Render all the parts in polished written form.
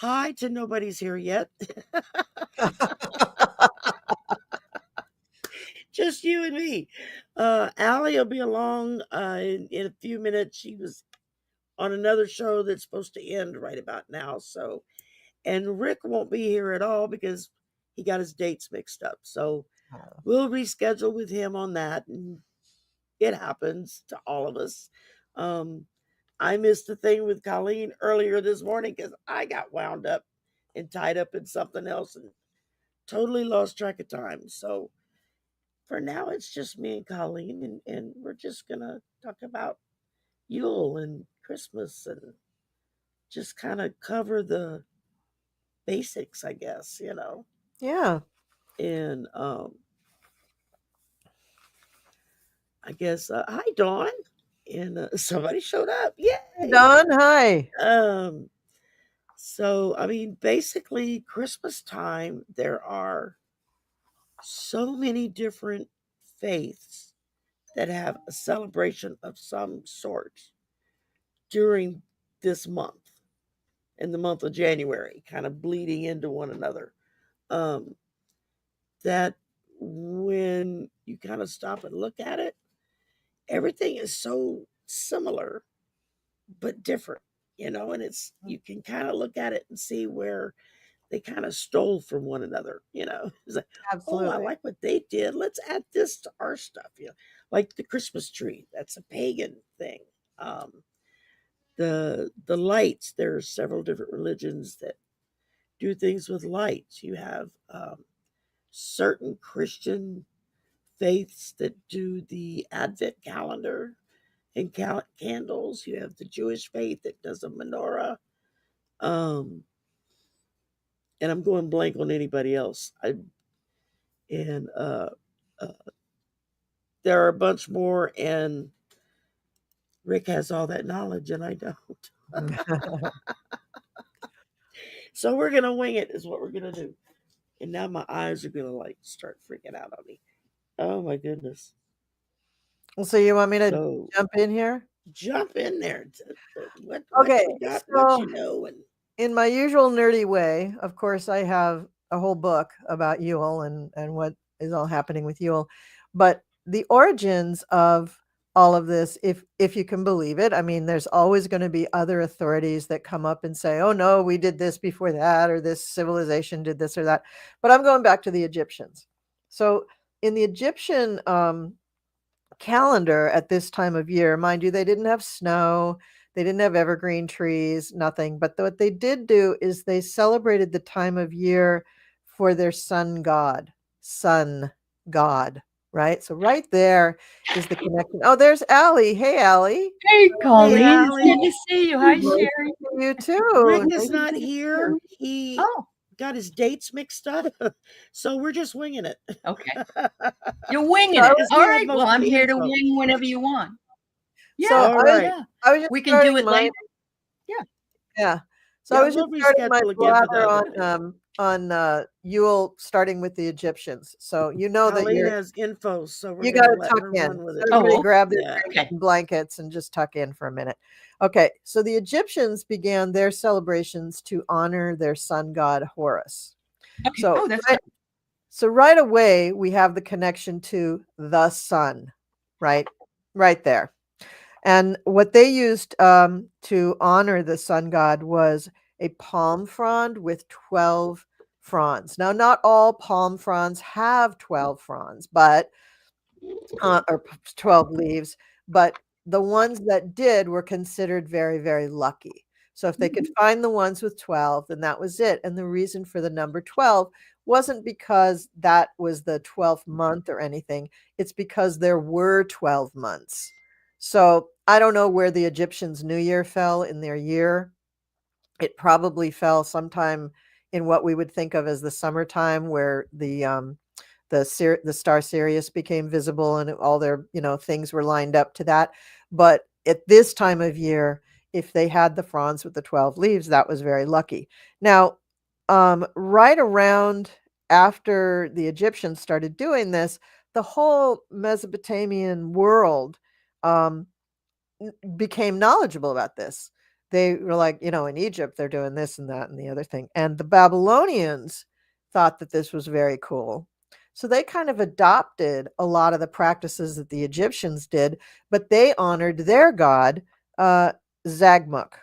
hi to nobody's here yet. Just you and me. Aley will be along in a few minutes. She was on another show that's supposed to end right about now. So, and Rick won't be here at all because he got his dates mixed up. So we'll reschedule with him on that. And it happens to all of us. I missed a thing with Colleen earlier this morning because I got wound up and tied up in something else and totally lost track of time. So for now, it's just me and Colleen, and we're just going to talk about Yule and Christmas and just kind of cover the basics, I guess, Yeah. And I guess, hi, Dawn. And somebody showed up. Yay! Don, hi. So, I mean, basically, Christmas time, there are so many different faiths that have a celebration of some sort during this month, in the month of January, kind of bleeding into one another. Um, that when you kind of stop and look at it, everything is so similar but different, and you can kind of look at it and see where they kind of stole from one another. It's like, oh, I Absolutely. like what they did. Let's add this to our stuff. Like the Christmas tree. That's a pagan thing. The lights. There are several different religions that do things with lights. You have certain Christian faiths that do the Advent calendar and candles. You have the Jewish faith that does a menorah. Um, and I'm going blank on anybody else. And uh, there are a bunch more, and Rick has all that knowledge, and I don't. So we're gonna wing it, is what we're gonna do. And now my eyes are gonna like start freaking out on me. Oh my goodness! So you want me to So jump in here? jump in there. What Okay. you got? What So you know? And in my usual nerdy way, of course, I have a whole book about Yule and what is all happening with Yule. But the origins of all of this, if you can believe it, I mean, there's always going to be other authorities that come up and say, oh no, we did this before that, or this civilization did this or that. But I'm going back to the Egyptians. So in the Egyptian calendar at this time of year, mind you, they didn't have snow, they didn't have evergreen trees, nothing. But what they did do is they celebrated the time of year for their sun god, right? So right there is the connection. Oh, there's Aley. Hey, Aley. Hey, hey, Colleen. It's good Aley. to see you. Hi, Nice Sherry. to see you too. Rick Nice is to not see you here. too. He Oh, got his dates mixed up, so we're just winging it. okay. You're winging So I it. was, All We have right. most Well, of I'm the here to info. wing whenever you want. so Yeah. All right. Yeah. I was just We can do starting it later. yeah. Yeah, So I was just we'll starting my reschedule again for the blather other thing. on Yule, starting with the Egyptians. So you know that Colleen has info, so we're you got gonna to let tuck her in. run with So it. everybody Oh, grab their Yeah. drinks okay. and blankets and just tuck in for a minute. Okay, so the Egyptians began their celebrations to honor their sun god Horus. Okay. So Oh, that's right, good. so right away we have the connection to the sun, right? Right there. And what they used to honor the sun god was a palm frond with 12 fronds. Now, not all palm fronds have 12 fronds, but or 12 leaves, but the ones that did were considered very, very lucky. So if they could find the ones with 12, then that was it. And the reason for the number 12 wasn't because that was the 12th month or anything. It's because there were 12 months. So I don't know where the Egyptians' New Year fell in their year. It probably fell sometime in what we would think of as the summertime, where the star Sirius became visible and all their things were lined up to that. But at this time of year, if they had the fronds with the 12 leaves, that was very lucky. Now, right around after the Egyptians started doing this, the whole Mesopotamian world became knowledgeable about this. they were like, in Egypt, they're doing this and that and the other thing. And the Babylonians thought that this was very cool. So they kind of adopted a lot of the practices that the Egyptians did, but they honored their god, Zagmuk.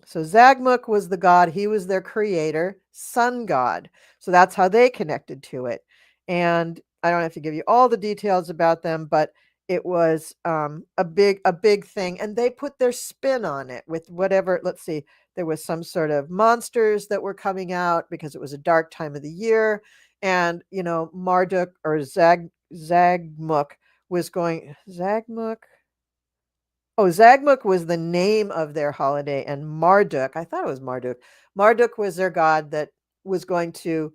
So Zagmuk was the god, he was their creator, sun god. So that's how they connected to it. And I don't have to give you all the details about them, but it was a big thing. And they put their spin on it with whatever, let's see, there was some sort of monsters that were coming out because it was a dark time of the year. And, Marduk or Zagmuk was going, Zagmuk? Oh, Zagmuk was the name of their holiday, and Marduk, I thought it was Marduk. Marduk was their god that was going to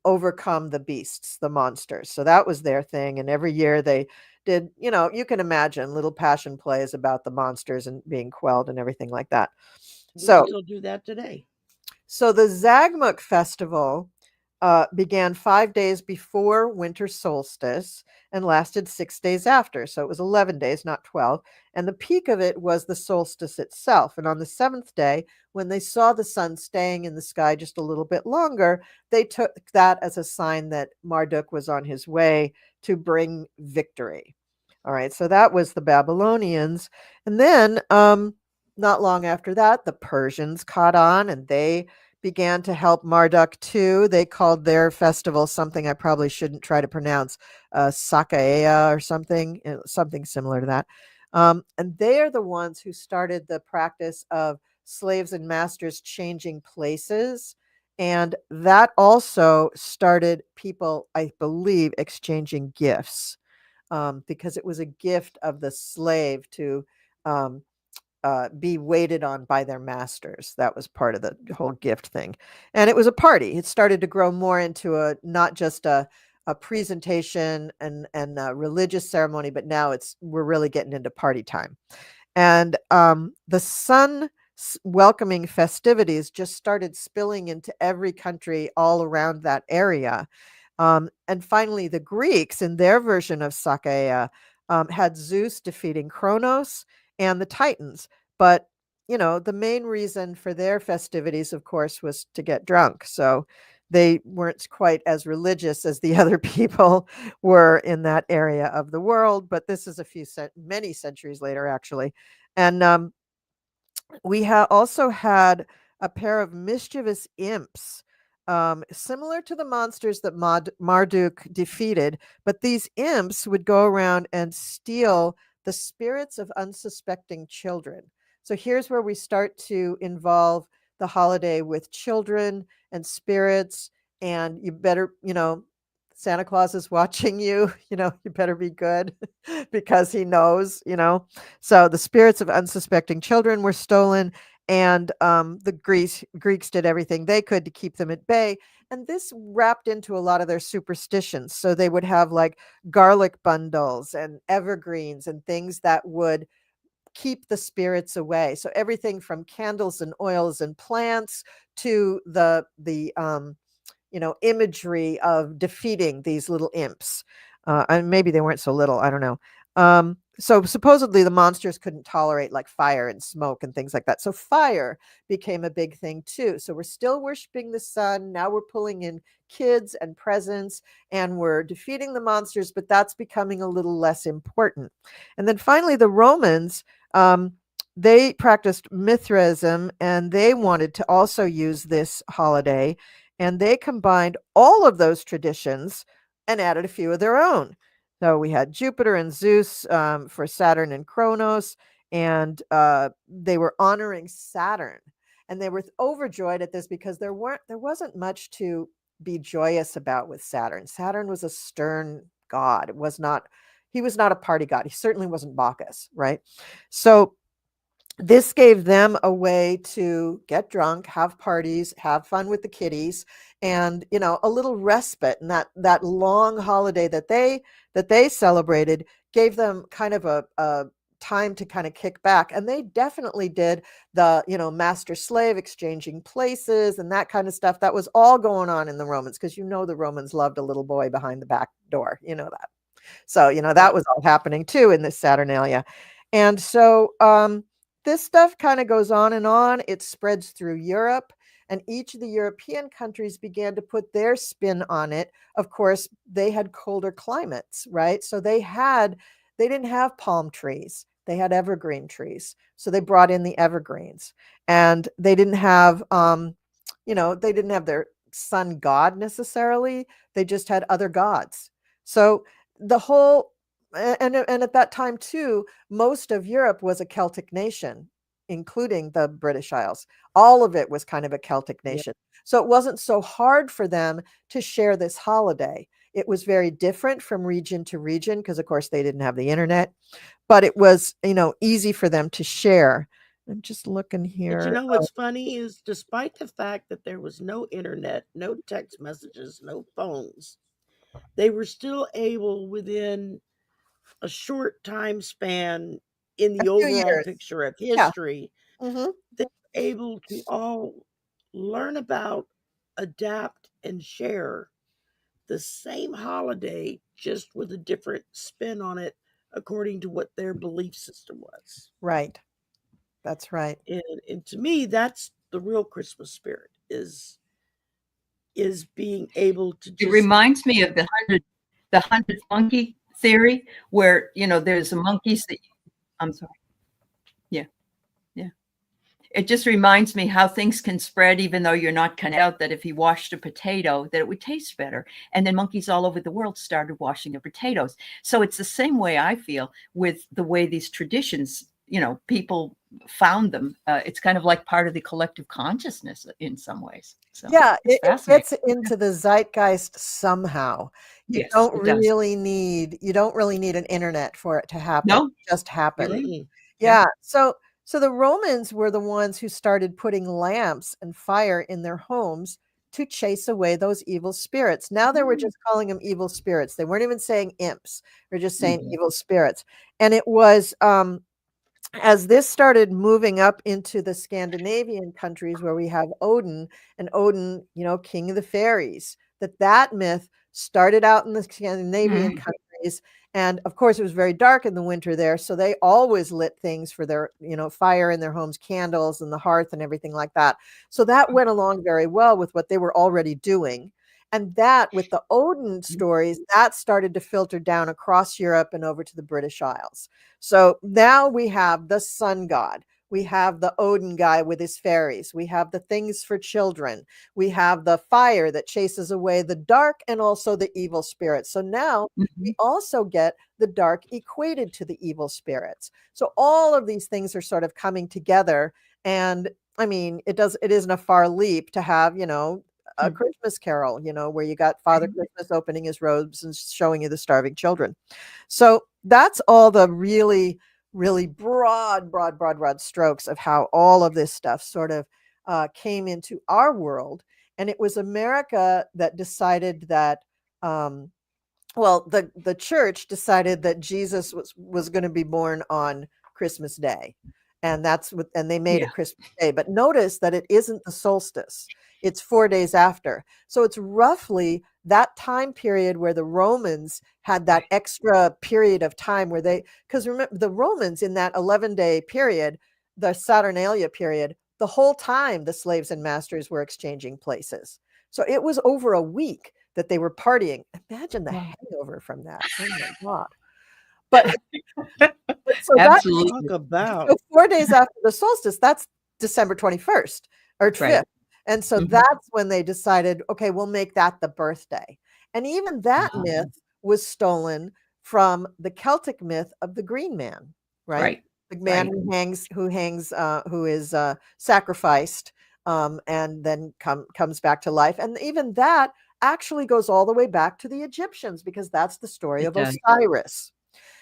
overcome the beasts, the monsters. So that was their thing. And every year they did, you can imagine little passion plays about the monsters and being quelled and everything like that. We So, still do that today. so the Zagmuk festival began 5 days before winter solstice and lasted 6 days after. So it was 11 days, not 12. And the peak of it was the solstice itself. And on the seventh day, when they saw the sun staying in the sky just a little bit longer, they took that as a sign that Marduk was on his way to bring victory. All right, so that was the Babylonians. And then not long after that, the Persians caught on and they began to help Marduk too. They called their festival something I probably shouldn't try to pronounce, Sakaea or something similar to that. And they are the ones who started the practice of slaves and masters changing places. And that also started people, I believe, exchanging gifts because it was a gift of the slave to be waited on by their masters. That was part of the whole gift thing. And it was a party. It started to grow more into not just a presentation and a religious ceremony, but now we're really getting into party time. And the sun welcoming festivities just started spilling into every country all around that area. And finally, the Greeks, in their version of Sakaea, had Zeus defeating Kronos and the Titans. But, the main reason for their festivities, of course, was to get drunk. So they weren't quite as religious as the other people were in that area of the world. But this is many centuries later, actually. And we also had a pair of mischievous imps, similar to the monsters that Marduk defeated, but these imps would go around and steal the spirits of unsuspecting children. So here's where we start to involve the holiday with children and spirits, and you better, Santa Claus is watching you, you better be good because he knows, So the spirits of unsuspecting children were stolen, and the Greeks did everything they could to keep them at bay. And this wrapped into a lot of their superstitions. So they would have like garlic bundles and evergreens and things that would keep the spirits away. So everything from candles and oils and plants to the imagery of defeating these little imps. And maybe they weren't so little, I don't know. So supposedly the monsters couldn't tolerate like fire and smoke and things like that. So fire became a big thing too. So we're still worshiping the sun. Now we're pulling in kids and presents and we're defeating the monsters, but that's becoming a little less important. And then finally the Romans, they practiced Mithraism and they wanted to also use this holiday. And they combined all of those traditions and added a few of their own. So we had Jupiter and Zeus for Saturn and Kronos, and they were honoring Saturn. And they were overjoyed at this because there wasn't much to be joyous about with Saturn. Saturn was a stern god. He was not a party god. He certainly wasn't Bacchus, right? So this gave them a way to get drunk, have parties, have fun with the kiddies, and a little respite. And that long holiday that they celebrated gave them kind of a time to kind of kick back. And they definitely did the master slave exchanging places and that kind of stuff. That was all going on in the Romans because the Romans loved a little boy behind the back door. That. So that was all happening too in this Saturnalia. And so this stuff kind of goes on and on. It spreads through Europe, and each of the European countries began to put their spin on it. Of course, they had colder climates, right? So they didn't have palm trees. They had evergreen trees. So they brought in the evergreens, and they didn't have, they didn't have their sun god necessarily. They just had other gods. So the whole, and at that time too, most of Europe was a Celtic nation, including the British Isles. All of it was kind of a Celtic Yeah. nation. So it wasn't so hard for them to share this holiday. It was very different from region to region because, of course, they didn't have the internet, but it was, easy for them to share. I'm just looking But you here. know what's funny is despite the fact that there was no internet, no text messages, no phones, they were still able within a short time span in A the few overall years. picture of Yeah. history, Hmm. they were able to all learn about, adapt, and share the same holiday just with a different spin on it according to what their belief system was. Right. That's right. And to me, that's the real Christmas spirit is being able to It just reminds me of the hundred monkey theory, where there's a monkeys that. I'm sorry. Yeah, yeah. It just reminds me how things can spread, even though you're not kind of out that if you washed a potato, that it would taste better. And then monkeys all over the world started washing their potatoes. So it's the same way I feel with the way these traditions, people found them. It's kind of like part of the collective consciousness in some ways. So Yeah, it's it fascinating. gets into the zeitgeist somehow. You Yes, don't it does. really need an internet for it to happen. No, It just you're happened. right. mm-mm. Yeah. So the Romans were the ones who started putting lamps and fire in their homes to chase away those evil spirits. Now they were just calling them evil spirits. They weren't even saying imps. They're just saying Mhm. evil spirits. And it was as this started moving up into the Scandinavian countries where we have Odin, and Odin, king of the fairies, that myth started out in the Scandinavian Mhm. countries. And of course, it was very dark in the winter there. So they always lit things for their, fire in their homes, candles and the hearth and everything like that. So that went along very well with what they were already doing. And that, with the Odin stories, that started to filter down across Europe and over to the British Isles. So now we have the sun god. We have the Odin guy with his fairies. We have the things for children. We have the fire that chases away the dark and also the evil spirits. So now we Mhm. also get the dark equated to the evil spirits. So all of these things are sort of coming together. And I mean, it isn't a far leap to have, a Mhm. Christmas carol, where you got Father Christmas opening his robes and showing you the starving children. So that's all the really, really broad strokes of how all of this stuff sort of came into our world. And it was America that decided that, the church decided that Jesus was going to be born on Christmas Day. And and they made Yeah. it Christmas Day. But notice that it isn't the solstice. It's 4 days after. So it's roughly that time period where the Romans had that extra period of time because remember, the Romans in that 11-day period, the Saturnalia period, the whole time the slaves and masters were exchanging places. So it was over a week that they were partying. Imagine the Wow. hangover from that. Oh my God. But, so that Talk Absolutely. about so 4 days after the solstice, that's December 21st or Right. 5th. And so Mhm. that's when they decided, okay, we'll make that the birthday. And even that myth was stolen from the Celtic myth of the Green Man, right? Right. The man Right. who is sacrificed, and then comes back to life. And even that actually goes all the way back to the Egyptians, because that's the story It of does. Osiris.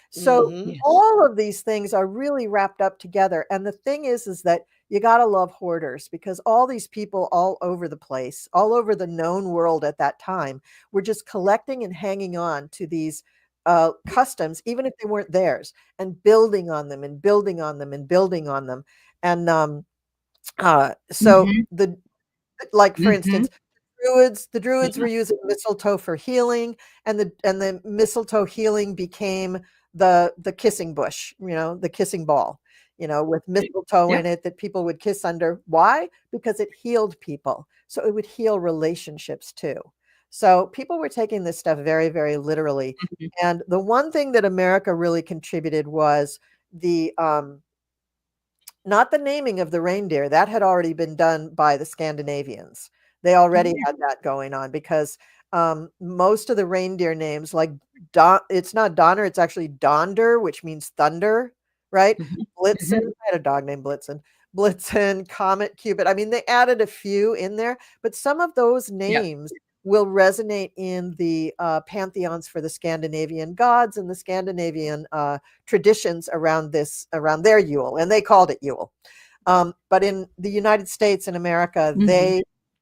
So mhm. Yes. all of these things are really wrapped up together. And the thing is that you got to love hoarders, because all these people all over the place, all over the known world at that time, were just collecting and hanging on to these customs, even if they weren't theirs, and building on them and building on them and building on them. And so Mhm. like for Mhm. instance, the druids were Yeah. using mistletoe for healing, and the mistletoe healing became the kissing bush, the kissing ball. with mistletoe Yeah. in it that people would kiss under. Why? Because it healed people. So it would heal relationships too. So people were taking this stuff very, very literally. Mhm. And the one thing that America really contributed was the not the naming of the reindeer. That had already been done by the Scandinavians. They already Mhm. had that going on because most of the reindeer names, like it's not Donner, it's actually Donder, which means thunder, right? Mhm. Blitzen, Mhm. I had a dog named Blitzen. Blitzen, Comet, Cupid. I mean, they added a few in there, but some of those Yeah. names will resonate in the pantheons for the Scandinavian gods and the Scandinavian traditions around their Yule, and they called it Yule. But in the United States and America, Mhm.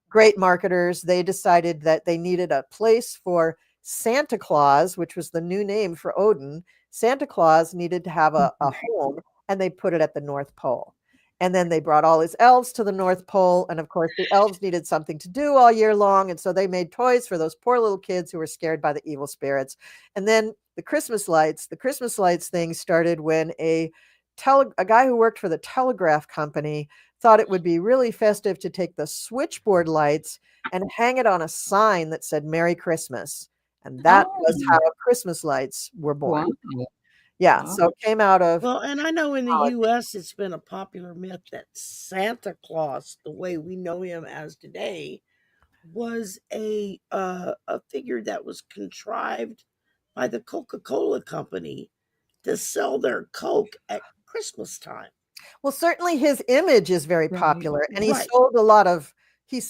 great marketers, they decided that they needed a place for Santa Claus, which was the new name for Odin. Santa Claus needed to have a home, and they put it at the North Pole. And then they brought all his elves to the North Pole. And of course, the elves needed something to do all year long. And so they made toys for those poor little kids who were scared by the evil spirits. And then the Christmas lights thing started when a guy who worked for the telegraph company thought it would be really festive to take the switchboard lights and hang it on a sign that said Merry Christmas. And that was Oh, how Christmas lights were born. wow. Yeah. Wow. So it came out of Well, and I know in the politics. U.S. it's been a popular myth that Santa Claus, the way we know him as today, was a figure that was contrived by the Coca-Cola company to sell their Coke at Christmas time. Well, certainly his image is very Right. popular, and Right. he It's sold a image. lot of It's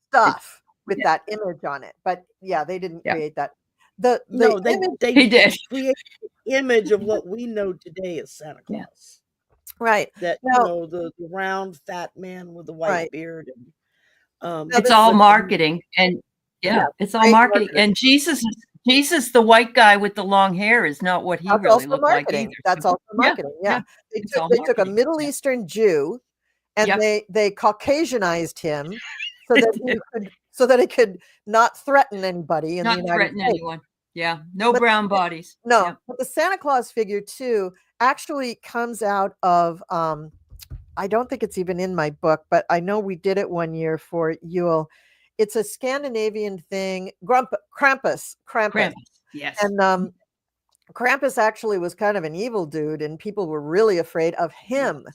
stuff with yeah. that image on it. But yeah, they didn't Yeah. create that. The No, image, they He did. created the image of what we know today as Santa Yeah. Claus. right. That, Now, the round fat man with the white right. beard and Now It's this all with the marketing, and yeah, yeah, it's all great marketing. marketer. And Jesus, the white guy with the long hair, is not what he That's really also looked like either. marketing. That's So, also yeah, marketing. yeah, Yeah. it's all They took a marketing. Middle Yeah. Eastern Jew and Yep. they Caucasianized him so It that did. he could not threaten anybody in the Not United threaten States. anyone. Yeah. No But brown bodies. no, Yeah. but the Santa Claus figure too actually comes out of I don't think it's even in my book, but I know we did it one year for Yule. It's a Scandinavian thing, Krampus. Krampus. Yes. And Krampus actually was kind of an evil dude, and people were really afraid of him.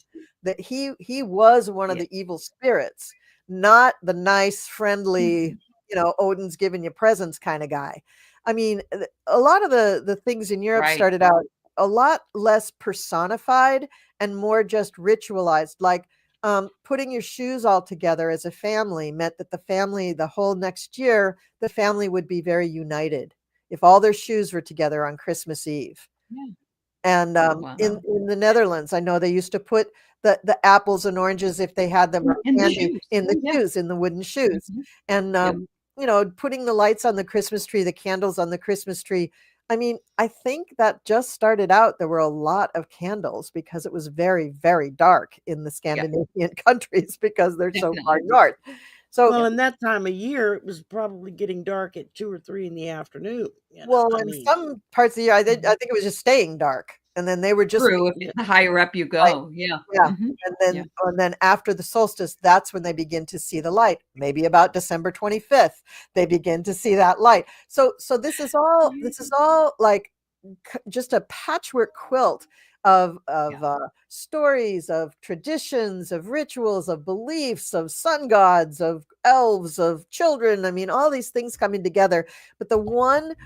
That he was one of Yeah. the evil spirits, not the nice, friendly, Mhm. Odin's giving you presents kind of guy. I mean, a lot of the things in Europe Right. started out a lot less personified and more just ritualized. Like putting your shoes all together as a family meant that the whole next year, the family would be very united if all their shoes were together on Christmas Eve. Yeah. And Wow. in the Netherlands, I know they used to put the apples and oranges if they had them or In the candy shoes. in the Yeah. shoes, in the wooden shoes. Mhm. And Yep. putting the lights on the Christmas tree, the candles on the Christmas tree. I mean, I think that just started out. There were a lot of candles because it was very, very dark in the Yeah. Scandinavian countries because they're so far Definitely. north. So well, in that time of year, it was probably getting dark at 2 or 3 in the afternoon, well, I in mean, some parts of the year, I think it was just staying dark, and then they were just True. If making the higher up you right, go. Yeah. yeah, Mhm. Yeah. and then after the solstice, that's when they begin to see the light. Maybe about December 25th, they begin to see that light. So this is all like just a patchwork quilt Yeah. stories, of traditions, of rituals, of beliefs, of sun gods, of elves, of children. I mean, all these things coming together. But the one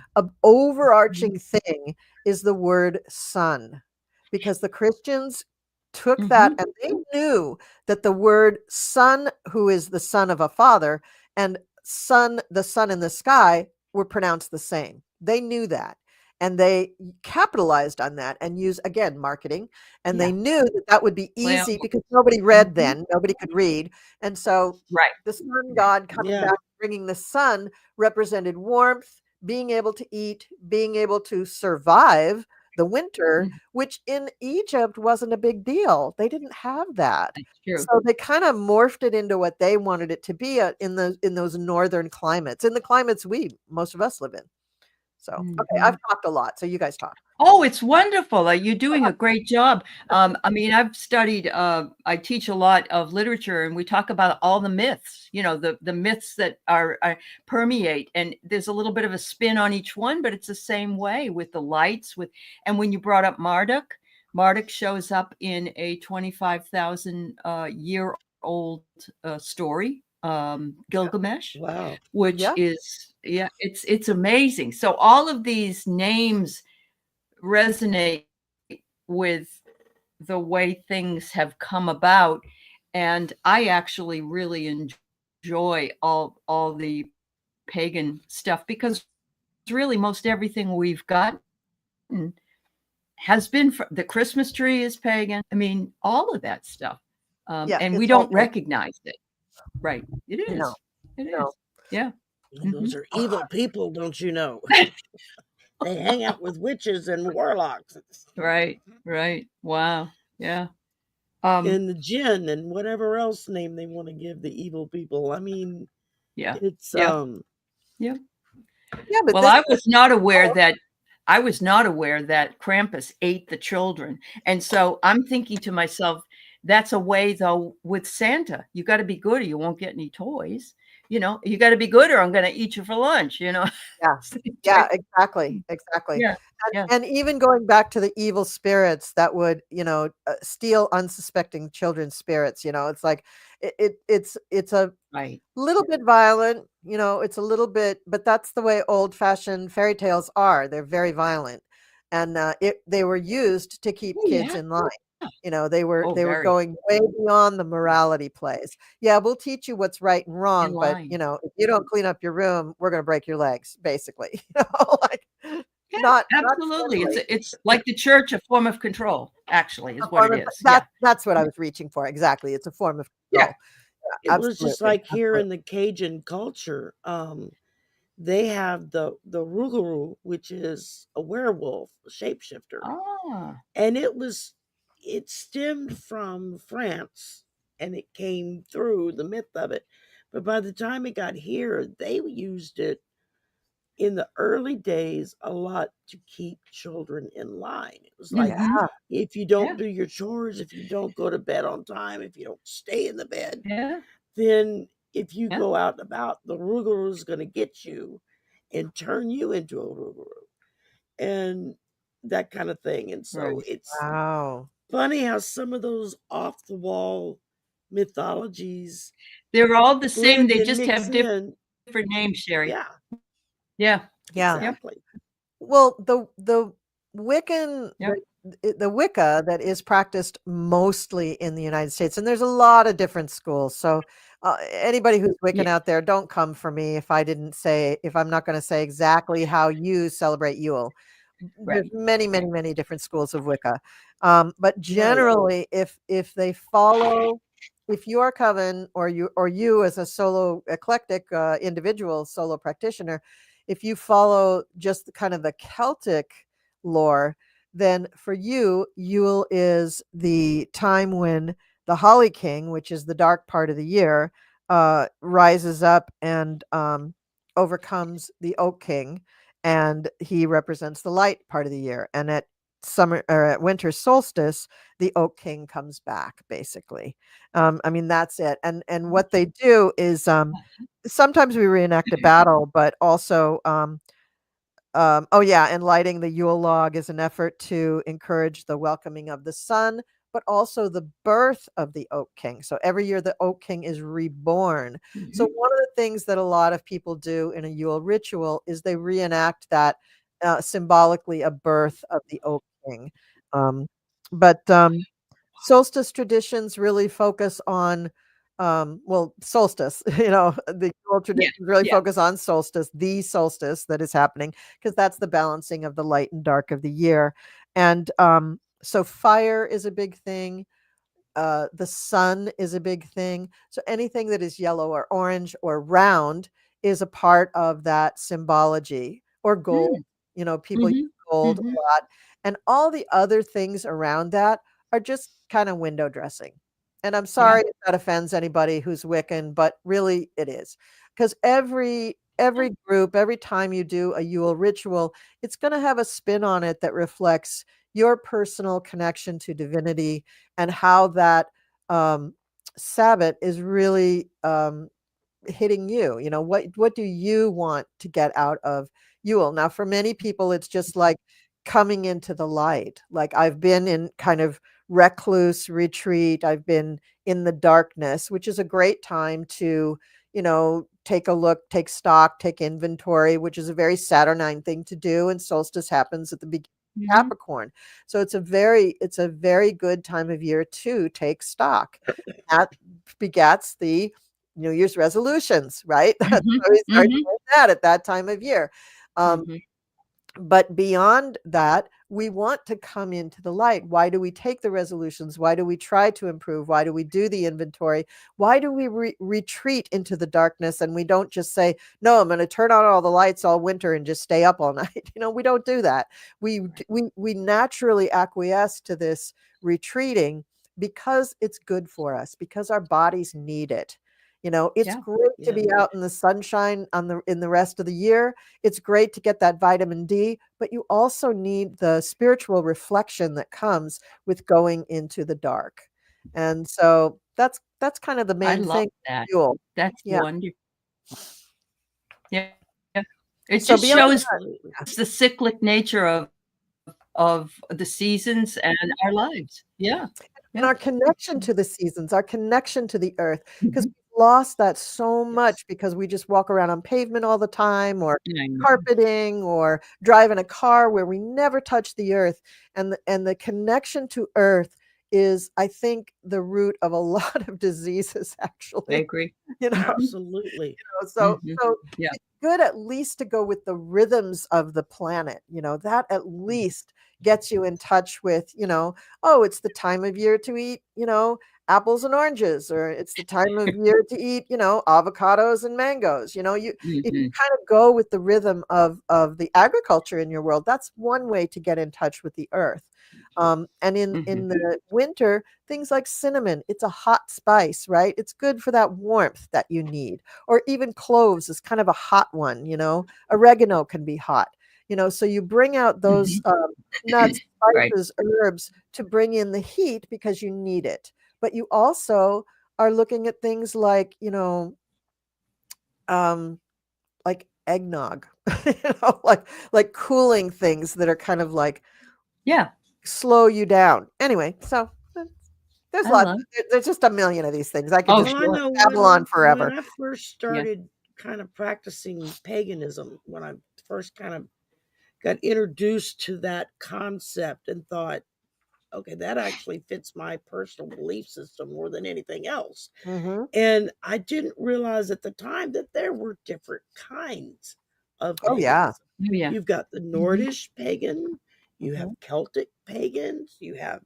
overarching thing is the word son, because the Christians took that Mhm. and they knew that the word son, who is the son of a father, and son, the sun in the sky, were pronounced the same. They knew that. And they capitalized on that and used, again, marketing. And Yeah. they knew that that would be Well, easy because nobody read mhm. then, nobody could read. And so Right. the sun Right. god coming yeah. back, bringing the sun, represented warmth, being able to eat, being able to survive the winter, Mhm. which in Egypt wasn't a big deal. They didn't have that. That's true. So they kind of morphed it into what they wanted it to be in those northern climates, in the climates most of us live in. So, okay, I've Mhm. talked a lot, so you guys talk. Oh, it's wonderful. You're doing a great job. I mean, I've studied, I teach a lot of literature, and we talk about all the myths, the myths that are permeate. And there's a little bit of a spin on each one, but it's the same way with the lights. And when you brought up Marduk, Marduk shows up in a 25,000 year old story, Gilgamesh, Wow. which Yeah. is, it's amazing. So all of these names resonate with the way things have come about, and I actually really enjoy all the pagan stuff, because really most everything we've gotten has been the Christmas tree is pagan. I mean, all of that stuff, Yeah, and we it's all don't pagan. recognize it. Right? It is. No, It no. is. Yeah. And those are evil people, don't you know? They hang out with witches and warlocks Right. Right. Wow. Yeah. and the jinn and whatever else name they want to give the evil people. I mean, Yeah. it's Yeah. Yeah. Yeah, but Well, this I was not aware that Krampus ate the children. And so I'm thinking to myself, that's a way, though, with Santa. You got to be good or you won't get any toys. You got to be good or I'm going to eat you for lunch. Yeah. Yeah, exactly. Yeah. Yeah. And even going back to the evil spirits that would, steal unsuspecting children's spirits, it's like it's a Right. little bit violent, it's a little bit, but that's the way old-fashioned fairy tales are. They're very violent. And they were used to keep Oh, kids yeah. in line. They were Very. going way beyond the morality plays. Yeah, we'll teach you what's right and In wrong, but line. if you don't clean up your room, we're going to break your legs, basically. Like Yeah, not absolutely. friendly. It's like the church, a form of control, actually, is A what form it of is. Yeah. that's what I was reaching for. Exactly. It's a form of Yeah. control. it Yeah, was just absolutely. like here in the Cajun culture. They have the Rougarou, which is a werewolf, a shapeshifter, Ah. and it stemmed from France, and it came through the myth of it. But by the time it got here, they used it in the early days a lot to keep children in line. It was like, Mhm. if you Yeah. don't do your chores, if you don't go to bed on time, if you don't stay in the bed, Yeah. then if you Yeah. go out and about, the Rougarou is going to get you and turn you into a Rougarou and that kind of thing. And so Right. it's Wow. funny how some of those off the wall mythologies They're all the same. blend They and just mix have in. different names, Sherry. Yeah, Yeah. Yeah. Yep. exactly. Well, the Wiccan, Yep. the Wicca that is practiced mostly in the United States, and there's a lot of different schools. So anybody who's Wiccan Yeah. out there, don't come for me if I'm not going to say exactly how you celebrate Yule. There's Right. many, many, many different schools of Wicca. But Right. generally, if they follow, if your coven or you as a solo eclectic individual solo practitioner, if you follow just kind of the Celtic lore, then for you, Yule is the time when the Holly King, which is the dark part of the year, rises up and overcomes the Oak King, and he represents the light part of the year. And at summer or at winter solstice, the Oak King comes back, basically. I mean, that's it. And what they do is sometimes we reenact a battle, but also oh yeah, and lighting the Yule log is an effort to encourage the welcoming of the sun, but also the birth of the Oak King. So every year the Oak King is reborn. So Mhm. one of the things that a lot of people do in a Yule ritual is they reenact that symbolically a birth of the Oak King. But solstice traditions really focus on well, solstice, the Yule Yeah. traditions really Yeah. focus on solstice, the solstice that is happening, because that's the balancing of the light and dark of the year. And so fire is a big thing. The sun is a big thing. So anything that is yellow or orange or round is a part of that symbology. Or gold. Mm. People use Mhm. gold a Mhm. lot. And all the other things around that are just kind of window dressing. And I'm Yeah. sorry if that offends anybody who's Wiccan, but really it is. Because every every group, every time you do a Yule ritual, it's going to have a spin on it that reflects your personal connection to divinity and how that Sabbath is really hitting you. You know, what do you want to get out of Yule? Now, for many people, it's just like coming into the light. Like I've been in kind of recluse retreat. I've been in the darkness, which is a great time to, you know, take a look, take stock, take inventory, which is a very Saturnine thing to do. And solstice happens at the beginning of Capricorn. So it's a very good time of year to take stock. That begats the New Year's resolutions, right? That's why we start doing that at that time of year. But beyond that, we want to come into the light. Why do we take the resolutions? Why do we try to improve? Why do we do the inventory? Why do we retreat into the darkness and we don't just say, no, I'm going to turn on all the lights all winter and just stay up all night? You know, we don't do that. We naturally acquiesce to this retreating because it's good for us, because our bodies need it. You know, it's great to be out in the sunshine in the rest of the year. It's great to get that vitamin D, but you also need the spiritual reflection that comes with going into the dark. And so that's kind of the main thing. That. Yule. That's wonderful. Yeah. It So just shows that, the cyclic nature of the seasons and our lives. Yeah. And our connection to the seasons, our connection to the earth, because we've lost that so much because we just walk around on pavement all the time, or carpeting, or drive in a car where we never touch the earth. And the connection to earth is, I think, the root of a lot of diseases, actually. I agree. You know, Absolutely. You know, so it's good at least to go with the rhythms of the planet. You know, that at least gets you in touch with, you know, oh, it's the time of year to eat, you know, apples and oranges, or it's the time of year to eat, you know, avocados and mangoes. You know, if you kind of go with the rhythm of the agriculture in your world, that's one way to get in touch with the earth. And in the winter, things like cinnamon, it's a hot spice, right? It's good for that warmth that you need. Or even cloves is kind of a hot one, you know. Oregano can be hot. You know, so you bring out those nuts, spices, herbs to bring in the heat because you need it. But you also are looking at things like, you know, like eggnog, you know, like cooling things that are kind of like, slow you down. Anyway, so there's lots. There's just a million of these things. I could just babble on forever. When I first started kind of practicing paganism, when I first kind of got introduced to that concept and thought, okay, that actually fits my personal belief system more than anything else. And I didn't realize at the time that there were different kinds of paganism. You've got the Nordish pagan, you have Celtic pagans, you have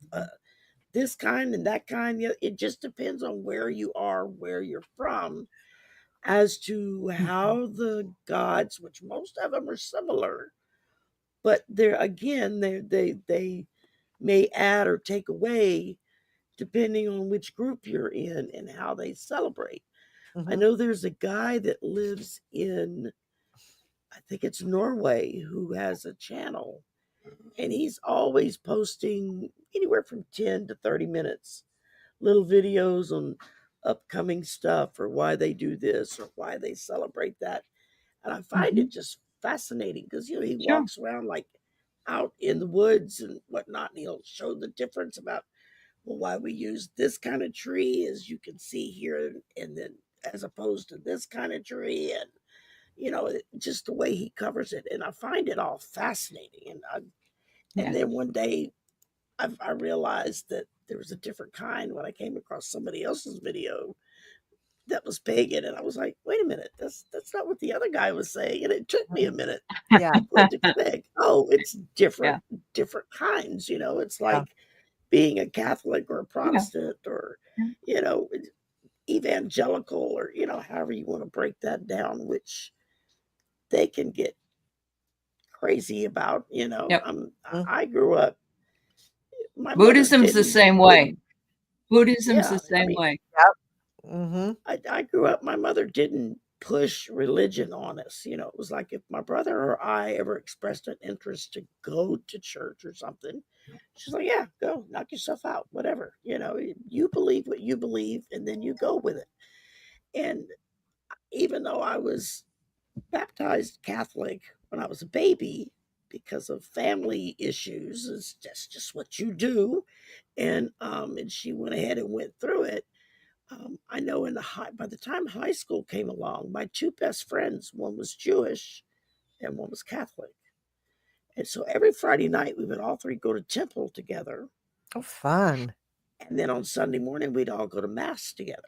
this kind and that kind. It just depends on where you are, where you're from, as to how the gods, which most of them are similar, but they're again they may add or take away depending on which group you're in and how they celebrate. I know there's a guy that lives in, I think it's Norway, who has a channel, and he's always posting anywhere from 10 to 30 minutes, little videos on upcoming stuff or why they do this or why they celebrate that. And I find it just fascinating because, you know, he walks around like out in the woods and whatnot, and he'll show the difference about, well, why we use this kind of tree, as you can see here, and then as opposed to this kind of tree, and you know, just the way he covers it, and I find it all fascinating. And then one day, I realized that there was a different kind when I came across somebody else's video that was pagan, and I was like, wait a minute, that's not what the other guy was saying, and it took me a minute to connect. Oh, it's different kinds. You know, it's like being a Catholic or a Protestant or, you know, evangelical, or, you know, however you want to break that down, which they can get crazy about, you know. I grew up, Buddhism's the same way. Buddhism's the same way. I grew up, my mother didn't push religion on us. You know, it was like if my brother or I ever expressed an interest to go to church or something, she's like, yeah, go knock yourself out, whatever. You know, you believe what you believe and then you go with it. And even though I was baptized Catholic when I was a baby because of family issues, that's just what you do. And she went ahead and went through it. I know by the time high school came along, my two best friends, one was Jewish and one was Catholic. And so every Friday night, we would all three go to temple together. Oh, fun. And then on Sunday morning, we'd all go to mass together.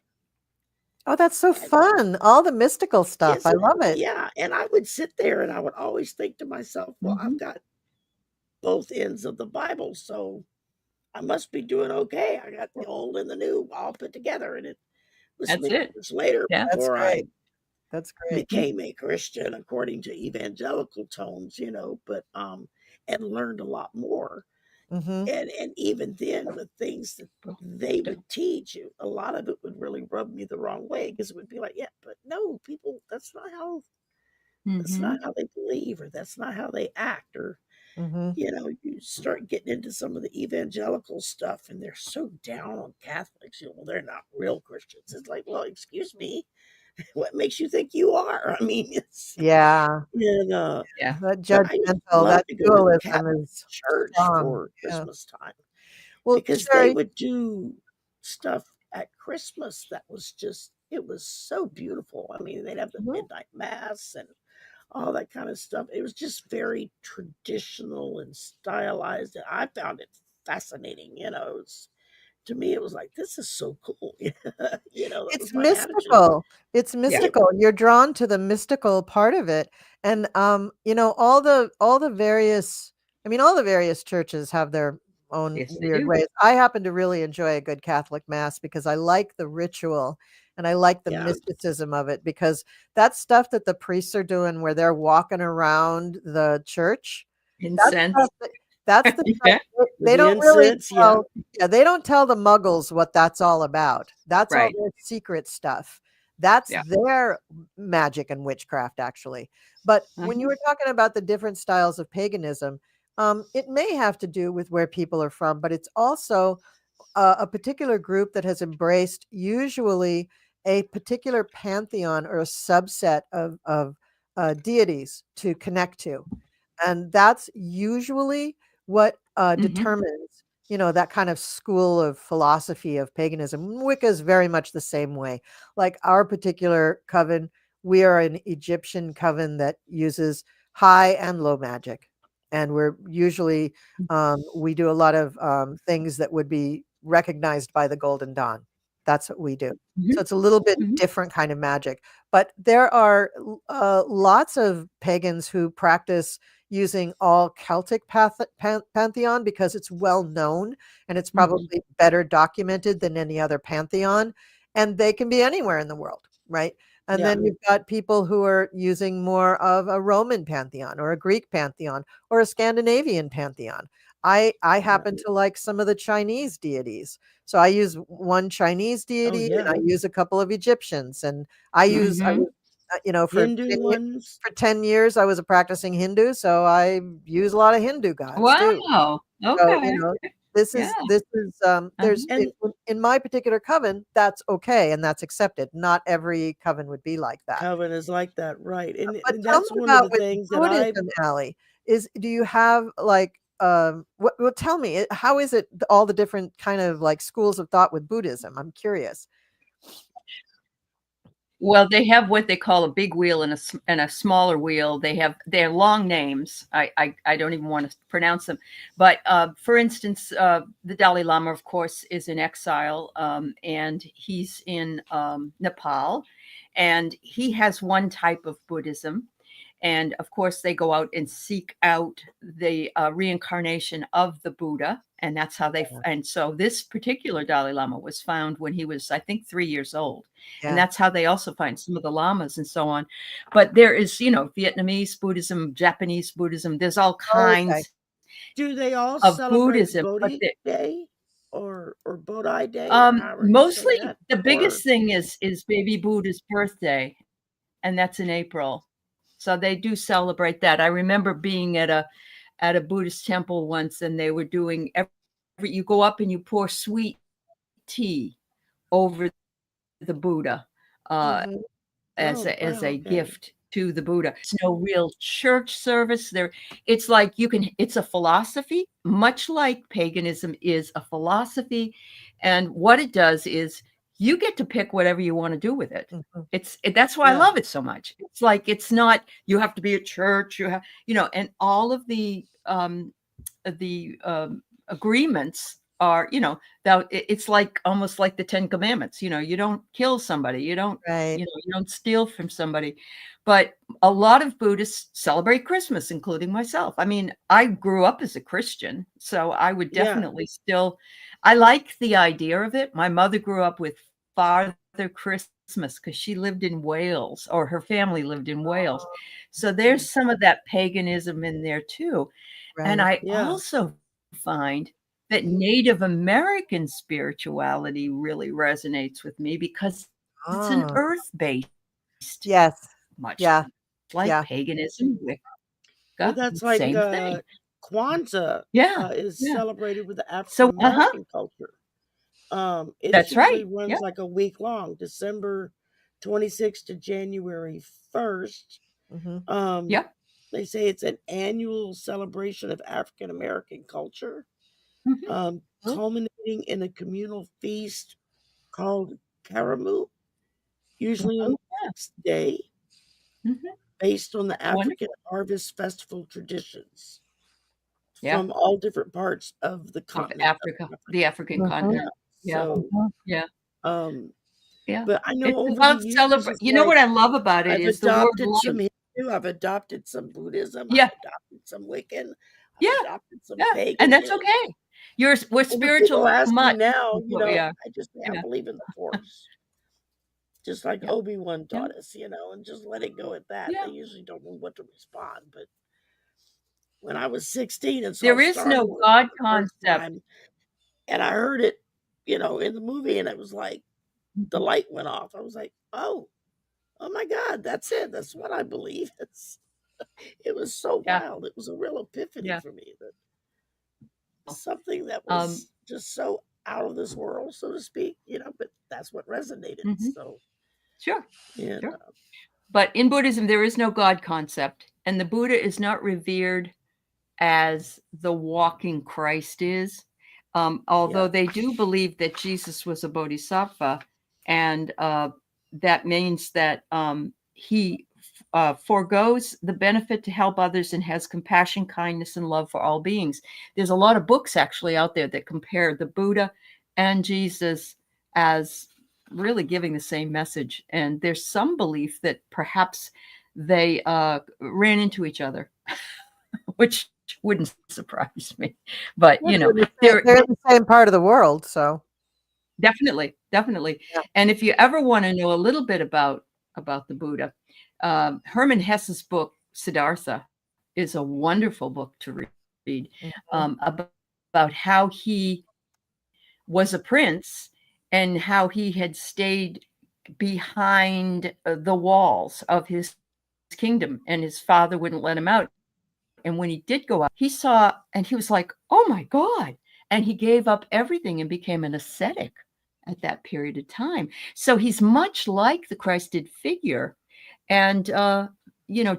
Oh, that's so And fun. All the mystical stuff. I love it. Yeah. And I would sit there and I would always think to myself, well, I've got both ends of the Bible. So I must be doing okay. I got the old and the new all put together. And it was That's many it. years later Yeah. That's before great. I That's great. became a Christian according to evangelical tones, you know, but and learned a lot more. Mm-hmm. And even then, the things that they would teach you, a lot of it would really rub me the wrong way because it would be like, yeah, but no, people, that's not how they believe, or that's not how they act, or Mm-hmm. you know, you start getting into some of the evangelical stuff, and they're so down on Catholics. You know, well, they're not real Christians. It's like, well, excuse me, what makes you think you are? I mean, it's Yeah. and Yeah. That but I used to judgmental, love that to go to the dualism Catholic is church strong. for Yeah. Christmas time Well, because they Sherry, would do stuff at Christmas that was just it was so beautiful. I mean, they'd have the Mhm. midnight mass and all that kind of stuff. It was just very traditional and stylized, and I found it fascinating. You know, to me, it was like this is so cool. You know, that was it's my attitude. mystical. It's mystical. You're drawn to the mystical part of it. And you know, all the various all the various churches have their own Yes, they weird do. ways. I happen to really enjoy a good Catholic mass because I like the ritual and I like the Yeah, mysticism of it, because that stuff that the priests are doing where they're walking around the church, that's Incense. stuff that's the Yeah. stuff they the don't really incense. tell. Yeah, they don't tell the muggles what that's all about. That's all Right. their secret stuff. That's Yeah. their magic and witchcraft, actually. But when you were talking about the different styles of paganism, it may have to do with where people are from, but it's also a particular group that has embraced usually a particular pantheon or a subset of deities to connect to. And that's usually what determines, you know, that kind of school of philosophy of paganism. Wicca is very much the same way. Like our particular coven, we are an Egyptian coven that uses high and low magic. And we're usually, we do a lot of things that would be recognized by the Golden Dawn. That's what we do. So it's a little bit different kind of magic. But there are lots of pagans who practice using all Celtic pantheon because it's well known and it's probably better documented than any other pantheon. And they can be anywhere in the world, right? And Yeah. then you've got people who are using more of a Roman pantheon or a Greek pantheon or a Scandinavian pantheon. I happen to like some of the Chinese deities. So I use one Chinese deity and I use a couple of Egyptians, and I use you know, for Hindu ones. 10 years I was a practicing Hindu, so I use a lot of Hindu gods too. Wow. So, Okay. you know, this is there's And in my particular coven, that's okay and that's accepted. Not every coven would be like that. coven is like that, right? And But tell me that's one of about the with things that I Buddhism, Aley. Do you have like what tell me how is it all the different kind of like schools of thought with Buddhism? I'm curious. Well, they have what they call a big wheel and a smaller wheel. They're long names. I don't even want to pronounce them. But for instance, the Dalai Lama, of course, is in exile, and he's in Nepal, and he has one type of Buddhism. And of course, they go out and seek out the reincarnation of the Buddha. And that's how and so this particular Dalai Lama was found when he was, I think, 3 years old. Yeah. And that's how they also find some of the lamas and so on. But there is, you know, Vietnamese Buddhism, Japanese Buddhism. There's all kinds Do they all of celebrate Buddhism. Bodhi Day or Bodhi Day or however you say Mostly that? the Or biggest thing is baby Buddha's birthday. and that's in April. So they do celebrate that. I remember being at a Buddhist temple once, and they were doing you go up and you pour sweet tea over the Buddha as Oh, a wow, okay. gift to the Buddha. It's no real church service there. It's like it's a philosophy, much like paganism is a philosophy. And what it does is you get to pick whatever you want to do with it. That's why I love it so much. It's like, it's not, you have to be at church, you have, and all of the agreements are, that it's like almost like the 10 Commandments. You don't kill somebody, you don't, you don't steal from somebody. But a lot of Buddhists celebrate Christmas, including myself. I mean, I grew up as a Christian, so I would definitely still, I like the idea of it. My mother grew up with Father Christmas because she lived in Wales, or her family lived in Wales. So there's some of that paganism in there too. And I also find that Native American spirituality really resonates with me because it's an earth-based. Much like paganism, Wicca, Well, that's like same thing. Kwanzaa is celebrated with the So, African American culture. It That's usually right. runs like a week long, December 26th to January 1st. They say it's an annual celebration of African American culture, culminating in a communal feast called Karamu, usually on the 6th day, based on the African harvest festival traditions from all different parts of the continent. Africa, the African continent. So, but I know It's over about the years, it's you know like, what I love about it I've is the word adopted life. some Hindu, I've adopted some Buddhism, I've adopted some Wiccan, I've adopted some Pagan. And that's okay. We're spiritual. People ask me much. now, Yeah. I just say I believe in the Force. Just like Obi-Wan taught us, and just let it go at that. They usually don't know what to respond, but when I was 16 and saw There is Star no Wars God for the first concept. time, and I heard it, in the movie, and it was like the light went off. I was like, oh my God, that's it. That's what I believe. It was so wild. It was a real epiphany for me, that something that was just so out of this world, so to speak, but that's what resonated. So Sure. But in Buddhism, there is no God concept, and the Buddha is not revered as the walking Christ is. Although they do believe that Jesus was a bodhisattva, and that means that he forgoes the benefit to help others and has compassion, kindness, and love for all beings. There's a lot of books actually out there that compare the Buddha and Jesus as really giving the same message. And there's some belief that perhaps they ran into each other, which wouldn't surprise me. But they're in the same part of the world, so definitely. And if you ever want to know a little bit about the Buddha, Hermann Hesse's book Siddhartha is a wonderful book to read, about how he was a prince and how he had stayed behind the walls of his kingdom, and his father wouldn't let him out. And when he did go out, he saw, and he was like, oh my God. And he gave up everything and became an ascetic at that period of time. So he's much like the Christed figure. And, to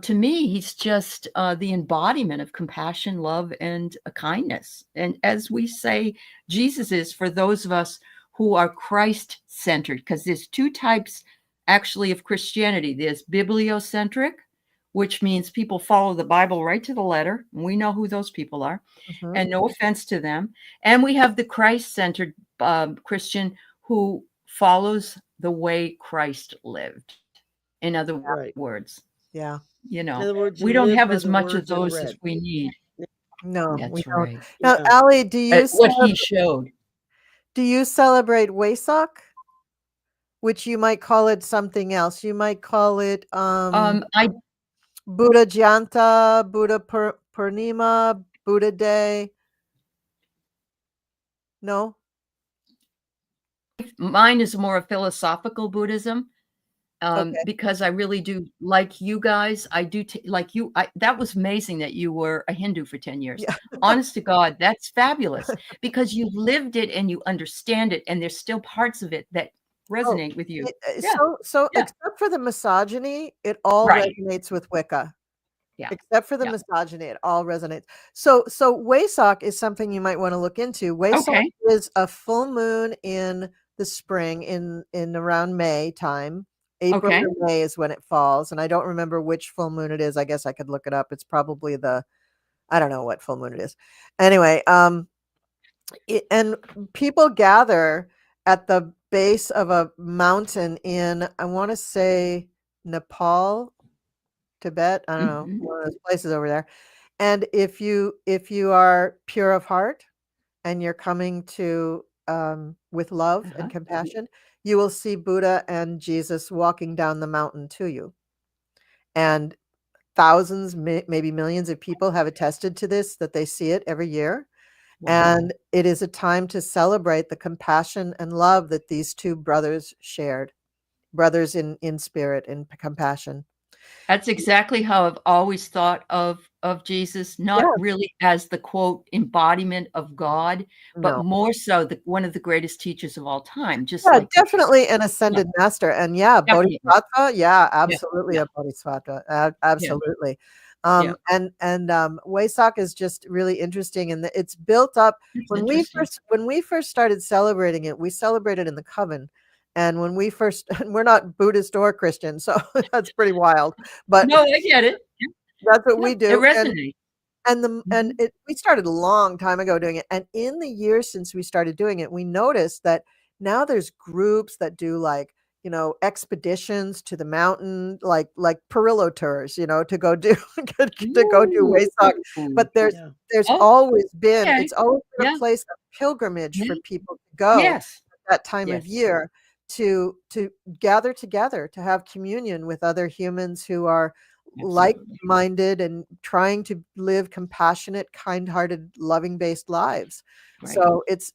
me, he's just the embodiment of compassion, love, and kindness. And as we say, Jesus is for those of us who are Christ-centered, because there's two types actually of Christianity. There's bibliocentric, which means people follow the Bible right to the letter. And we know who those people are, and no offense to them. And we have the Christ-centered Christian who follows the way Christ lived. In other words, in other words, we don't have as much of those as we need. No, That's we don't. right. Now, Aley, what he showed. Do you celebrate Wesak? Which you might call it something else. You might call it Buddha Janta, Buddha Purnima, Buddha Day. No? Mine is more a philosophical Buddhism. because I really do like you guys. I do like you. That was amazing that you were a Hindu for 10 years. Yeah. Honest to God, that's fabulous because you've lived it and you understand it, and there's still parts of it that resonate with you. Yeah. So Yeah. except for the misogyny, it all Right. resonates with Wicca. Yeah. Except for the Yeah. misogyny, it all resonates. So Waisak is something you might want to look into. Waisak Okay. is a full moon in the spring, in around May time. April Okay. or May is when it falls, and I don't remember which full moon it is. I guess I could look it up. It's probably I don't know what full moon it is. Anyway, and people gather at the base of a mountain in, I want to say, Nepal, Tibet. I don't know, one of those places over there. And if you are pure of heart and you're coming to with love and compassion, you will see Buddha and Jesus walking down the mountain to you. And thousands, maybe millions of people have attested to this, that they see it every year. Wow. And it is a time to celebrate the compassion and love that these two brothers shared, brothers in spirit and compassion. That's exactly how I've always thought of Jesus, not really as the quote embodiment of God, but No. more so one of the greatest teachers of all time. Just Yeah, like definitely an ascended master. And definitely. Bodhisattva, Yeah. absolutely a bodhisattva. Absolutely. Yeah. And Waisak is just really interesting, and it's built up. It's When interesting. we first started celebrating it, we celebrated in the coven. And when we first, we're not Buddhist or Christian, so that's pretty wild. But No, I get it. Yeah. that's what we do. It resonates. And we started a long time ago doing it. And in the years since we started doing it, we noticed that now there's groups that do, like, expeditions to the mountain, like Perillo tours, to go do Waisak. But there's always been, okay. it's always been a place of pilgrimage for people to go at that time of year to gather together, to have communion with other humans who are like-minded and trying to live compassionate, kind-hearted, loving-based lives. So it's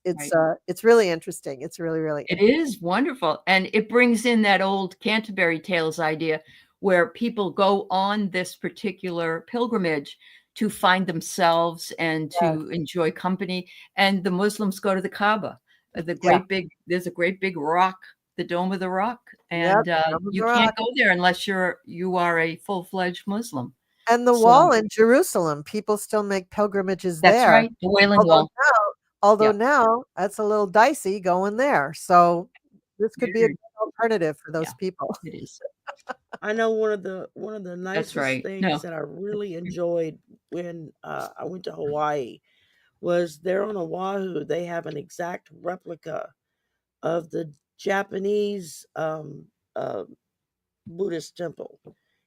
really interesting. It's really, really it is wonderful. And it brings in that old Canterbury Tales idea where people go on this particular pilgrimage to find themselves and to enjoy company. And the Muslims go to the Kaaba, there's a great big rock, the Dome of the Rock. And you can't go there unless you are a full-fledged Muslim. And the wall in Jerusalem, people still make pilgrimages there. That's right, the Wailing Wall. Although now that's a little dicey going there. So this could be a good alternative for those people. It is. I know one of the nicest things that I really enjoyed when I went to Hawaii was there on Oahu. They have an exact replica of the Japanese Buddhist temple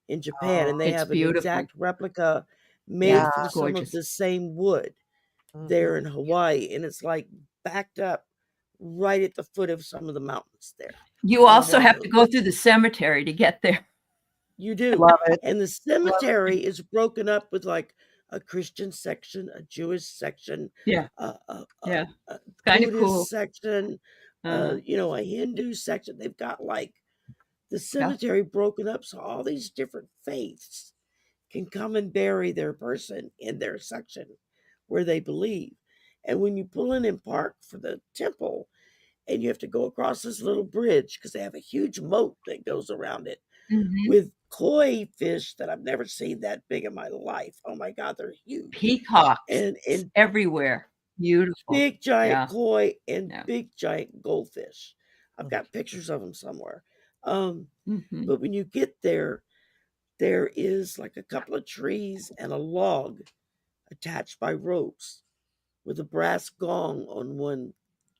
in Japan, and they have an exact replica made from some of the same wood there in Hawaii, and it's like backed up right at the foot of some of the mountains there. You also have to go through the cemetery to get there. You do. Love it. And the cemetery is broken up with like a Christian section, a Jewish section, it's kind of Buddhist cool section, a Hindu section. They've got like the cemetery broken up, so all these different faiths can come and bury their person in their section where they believe. And when you pull in park for the temple, and you have to go across this little bridge because they have a huge moat that goes around it with koi fish that I've never seen that big in my life. Oh my God, they're huge. Peacocks and everywhere. Beautiful. Big giant koi and big giant goldfish. I've got pictures of them somewhere. But when you get there, there is like a couple of trees and a log attached by ropes with a brass gong on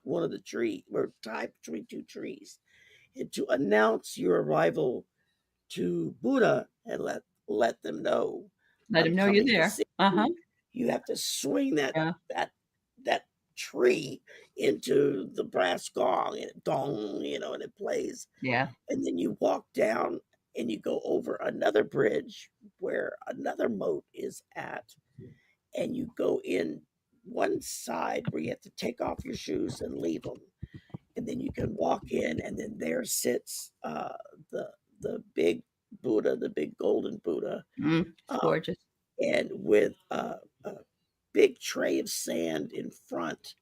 one of the trees, or tied between two trees. And to announce your arrival to Buddha and let them know. Let them know you're there. You have to swing that tree into the brass gong, and it dong, and it plays. Yeah. And then you walk down and you go over another bridge where another moat is at, and you go in one side where you have to take off your shoes and leave them, and then you can walk in, and then there sits the Buddha, the big golden Buddha, It's gorgeous. and with a big tray of sand in front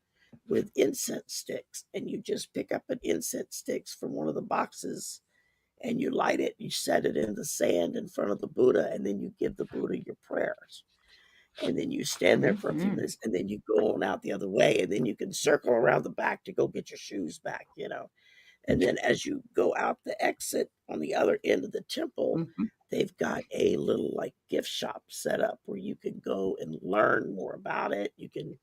with incense sticks, and you just pick up an incense sticks from one of the boxes and you light it, you set it in the sand in front of the Buddha, and then you give the Buddha your prayers. And then you stand there for a few minutes, and then you go on out the other way, and then you can circle around the back to go get your shoes back, And then as you go out the exit on the other end of the temple, they've got a little like gift shop set up where you can go and learn more about it. You can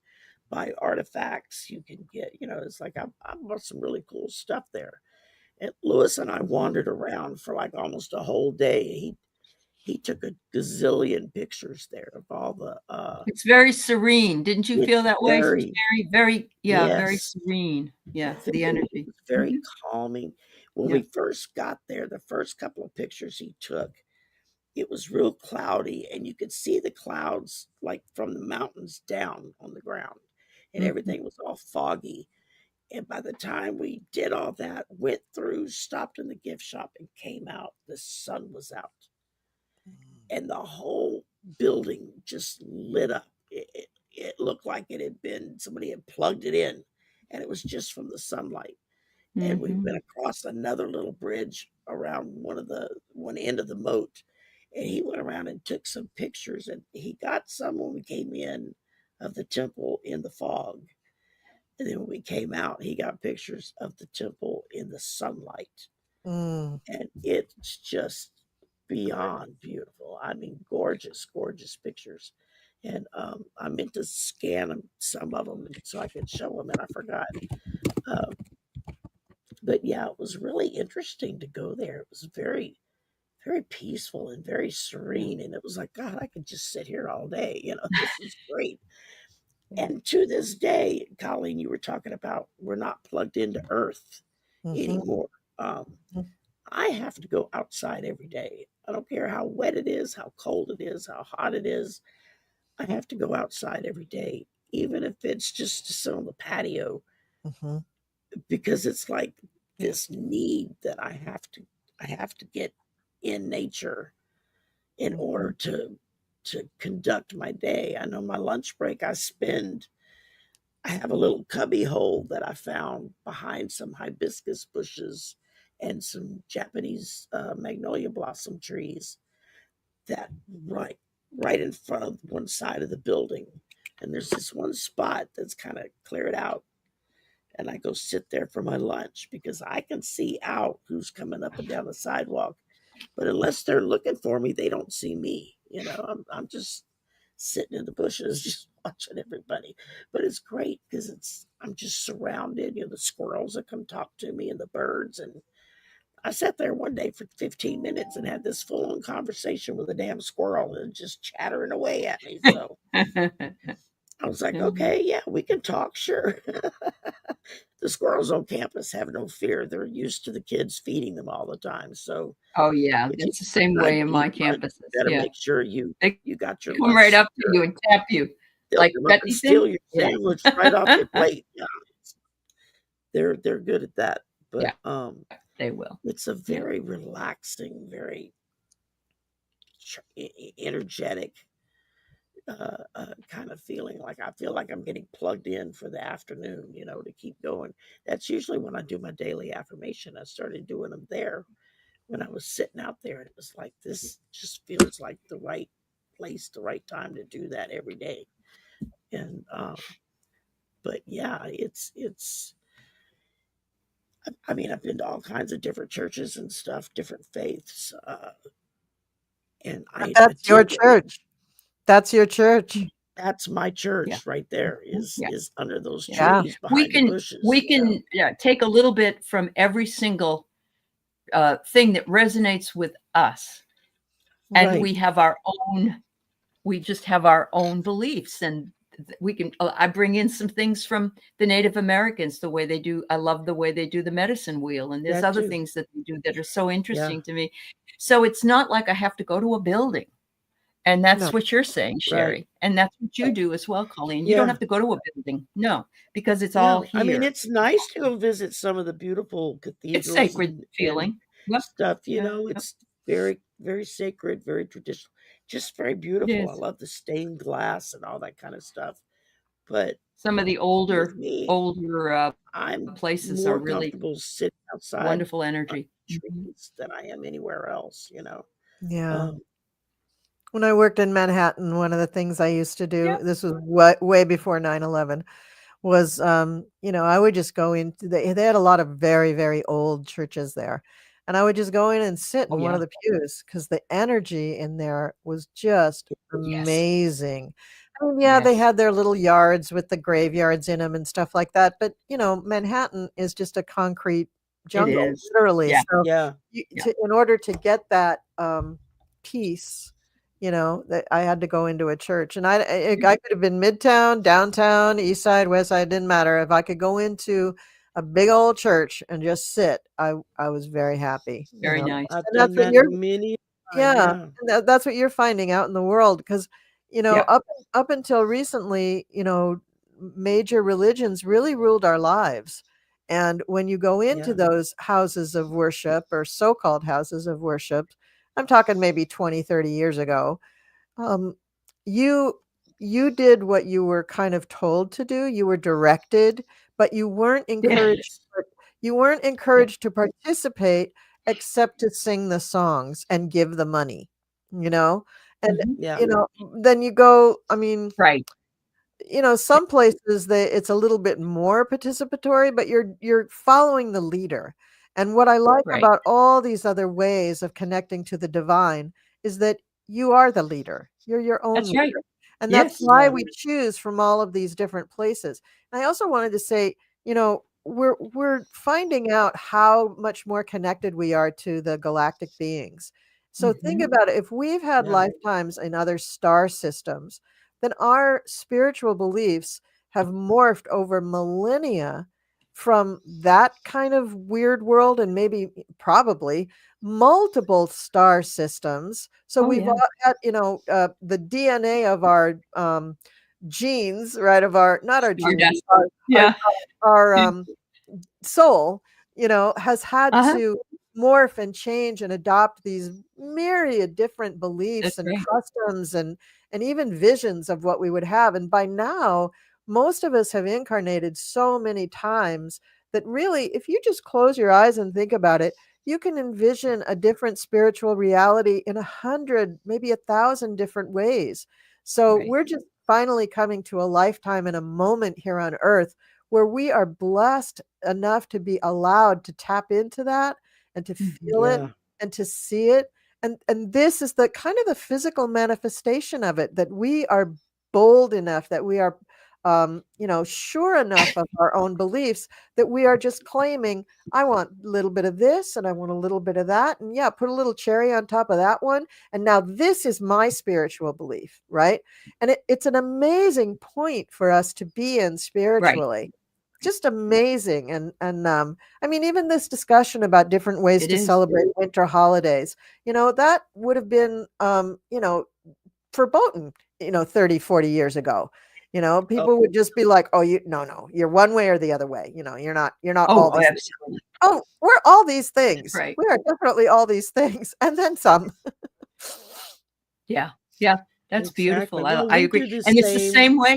buy artifacts. You can get, it's like I bought some really cool stuff there. And Lewis and I wandered around for like almost a whole day. He took a gazillion pictures there of all the. It's very serene. Didn't you feel that way? Very, very, yes. very serene. Yeah, the energy. It was very calming. When we first got there, the first couple of pictures he took, it was real cloudy, and you could see the clouds like from the mountains down on the ground, and everything was all foggy. And by the time we did all that, went through, stopped in the gift shop, and came out, the sun was out. And the whole building just lit up. It looked like it had been, somebody had plugged it in, and it was just from the sunlight. And we went across another little bridge around one end of the moat. And he went around and took some pictures, and he got some when we came in of the temple in the fog. And then when we came out, he got pictures of the temple in the sunlight. And it's just beyond beautiful. I mean, gorgeous, gorgeous pictures. And I meant to scan them, some of them, so I could show them, and I forgot. But yeah, it was really interesting to go there. It was very, very peaceful and very serene. And it was like, God, I could just sit here all day. This is great. And to this day, Colleen, you were talking about we're not plugged into Earth anymore. I have to go outside every day. I don't care how wet it is, how cold it is, how hot it is. I have to go outside every day, even if it's just to sit on the patio, because it's like this need that I have to get in nature in order to conduct my day. I know my lunch break I have a little cubby hole that I found behind some hibiscus bushes and some Japanese magnolia blossom trees that right in front of one side of the building. And there's this one spot that's kind of cleared out. And I go sit there for my lunch because I can see out who's coming up and down the sidewalk. But unless they're looking for me, they don't see me. I'm just sitting in the bushes, just watching everybody. But it's great because I'm just surrounded. The squirrels that come talk to me and the birds. And I sat there one day for 15 minutes and had this full-on conversation with a damn squirrel and just chattering away at me. So I was like, okay, yeah, we can talk, sure. The squirrels on campus have no fear. They're used to the kids feeding them all the time. So, oh yeah, it's the same way in my campuses. Better make sure you got your. Come right up to you and tap you. They'll like steal your sandwich right off your plate. Yeah. They're good at that. But they will. It's a very relaxing, very energetic kind of feeling. Like I feel like I'm getting plugged in for the afternoon, to keep going. That's usually when I do my daily affirmation. I started doing them there when I was sitting out there. And it was like, this just feels like the right place, the right time to do that every day. And, but yeah, I mean, I've been to all kinds of different churches and stuff, different faiths. And that's your church. That's your church. That's my church right there is under those trees behind the bushes. We can take a little bit from every single thing that resonates with us. And we just have our own beliefs, and we can, I bring in some things from the Native Americans, the way they do. I love the way they do the medicine wheel. And there's other things that they do that are so interesting to me. So it's not like I have to go to a building. And that's what you're saying, Sherry. And that's what you do as well, Colleen. You don't have to go to a building. No, because it's all here. I mean, it's nice to go visit some of the beautiful cathedrals. It's sacred feeling. Stuff, it's very, very sacred, very traditional, just very beautiful. I Yes. love the stained glass and all that kind of stuff. But Some of the with me, older I'm places are more really comfortable sitting outside wonderful under energy. Mhm. trees than I am anywhere else, Yeah. Um, When I worked in Manhattan, one of the things I used to do, Yeah. this was way before 9/11, was, I would just go into they had a lot of very, very old churches there. And I would just go in and sit Oh, in one of yeah. the pews because the energy in there was just Yes. amazing. I mean, yeah, they Yes. had their little yards with the graveyards in them and stuff like that. But, Manhattan is just a concrete It jungle, is. literally. Yeah. So yeah, Yeah. in order to get that peace, that I had to go into a church, and I could have been midtown, downtown, east side, west side, didn't matter. If I could go into a big old church and just sit, I was very happy, Very nice. I've and that's done what that you're many a time. yeah, Yeah, and that's what you're finding out in the world because, Yeah. up until recently, major religions really ruled our lives. And when you go into yeah, those houses of worship or so-called houses of worship, I'm talking maybe 20, 30 years ago, um, you you did what you were kind of told to do. You were directed, but Yes. you weren't Yeah. encouraged to participate except to sing the songs and give the money, you know? And, Mhm. yeah, you know, then you go, I mean, Right. some places it's a little bit more participatory, but you're following the leader. And what I like Right. about all these other ways of connecting to the divine is that you are the leader. You're your own That's right. leader. And that's Yes. why yeah, we choose from all of these different places. And I also wanted to say, we're finding out how much more connected we are to the galactic beings. So think Mhm. about it. If we've had yeah, lifetimes in other star systems, then our spiritual beliefs have morphed over millennia from that kind of weird world and maybe probably multiple star systems. So Oh, we've yeah. all had, the DNA of our genes, right? Of our, not our genes, Stardust. Yeah. our Yeah. soul, has had Uh-huh. to morph and change and adopt these myriad different That's beliefs and right. customs and even visions of what we would have. And by now, most of us have incarnated so many times that really, if you just close your eyes and think about it, you can envision a different spiritual reality in 100, maybe 1,000 different ways. So Right. we're just finally coming to a lifetime and a moment here on earth where we are blessed enough to be allowed to tap into that and to Mhm. feel it yeah, and to see it. And this is the kind of the physical manifestation of it, that we are bold enough, that we are sure enough of our own beliefs, that we are just claiming, I want a little bit of this and I want a little bit of that, and yeah, put a little cherry on top of that one, and now this is my spiritual belief, right? And it's an amazing point for us to be in Right. spiritually, just amazing. And I mean, even this discussion about different ways It to is. celebrate winter holidays, that would have been verboten, 30, 40 years ago. oh, People would just be like, oh, no, you're one way or the other way. You're not all Oh, these. absolutely. Oh, we're all these things. Right. We are definitely all these things and then some. Yeah. Yeah. That's exactly. beautiful. Well, I we agree. do the And it's the same. same way.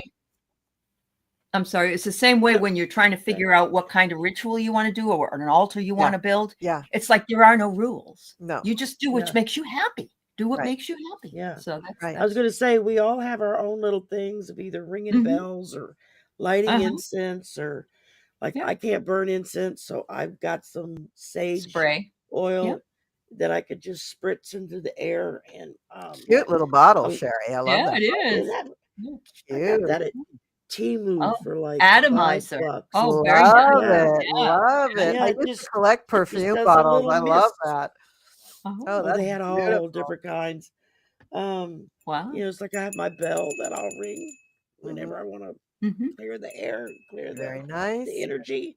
I'm sorry. It's the same way No, when you're trying to figure out what kind of ritual you want to do or an altar you Yeah. want to build. Yeah. It's like there are no rules. No. You just do what yeah, makes you happy. Do what Right. makes you happy. yeah. So Right. I was that's going to say we all have our own little things of either ringing mhm. bells or lighting Uh-huh. incense, or like Yeah. I can't burn incense, so I've got some sage Spray. Yeah. oil that I could just spritz into the air, and Cute little bottle, I'm, Sherry. I love Yeah, that. it is is. that Yeah. I got Cute. that at Temu Oh, for like atomizer. $5. Oh, very nice. Love Yeah, it. Yeah. Love Yeah. it. yeah, I it used to just collect it just perfume does a bottles. little I love mist. that. Oh, Oh, Oh, that's they had all beautiful. different kinds. wow. It's like I have my bell that I'll ring Mhm. whenever I want to Mhm. clear the air, clear Very the nice. energy.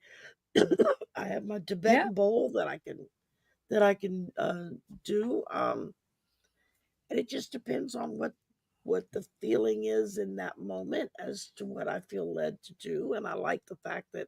I have my Yeah. Tibetan bowl that I can do. And it just depends on what the feeling is in that moment as to what I feel led to do. And I like the fact that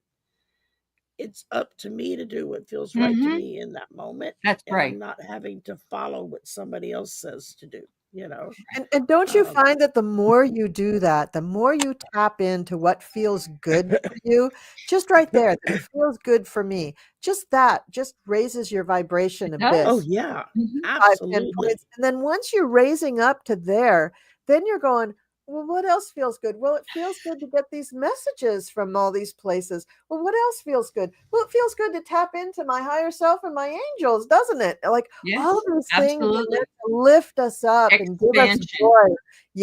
it's up to me to do what feels right to Mhm. me in that moment, That's and I'm right. not having to follow what somebody else says to do, you know? And don't you Um, find that the more you do that, the more you tap into what feels good for you, just right there, that it feels good for me. Just that just raises your vibration It a bit. oh, does. yeah, Mhm. 5, 10 absolutely. points. And then once you're raising up to there, then you're going, well, what else feels good? Well, it feels good to get these messages from all these places. Well, what else feels good? Well, it feels good to tap into my higher self and my angels, doesn't it? Like all Yes, of these things are meant absolutely. to lift us up and give us Expansion. joy.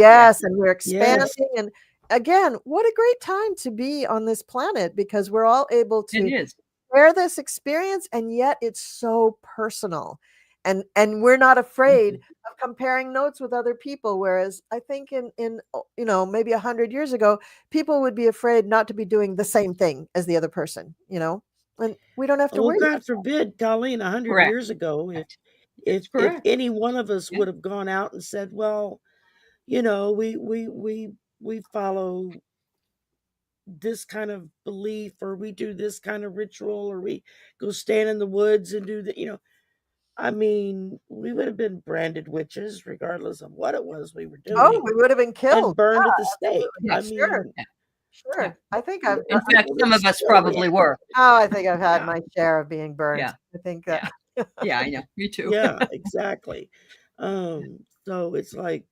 Yeah, Yes, and we're Yes. expanding. And again, what a great time to be on this planet because we're all able it to is. share this experience and yet it's so personal and we're not afraid Mhm. of comparing notes with other people whereas I think maybe 100 years ago people would be afraid not to be doing the same thing as the other person, and we don't have to Well, worry. God forbid, Colleen, 100 Correct. years ago, It's if correct. any one of us Yeah. would have gone out and said, "Well, we follow this kind of belief, or we do this kind of ritual, or we go stand in the woods and do the," I mean, we would have been branded witches regardless of what it was we were Oh, doing we would have been and killed. burned at the Yeah, stake. absolutely. Yeah. I Sure. mean, Yeah. Yeah. Sure. I think you I've In know, fact, well, some it's of us still probably reality. were. oh, I think I've had Yeah, my share of being burnt. Yeah. I think that Yeah. Yeah, I know. Me too. yeah, exactly. So it's like,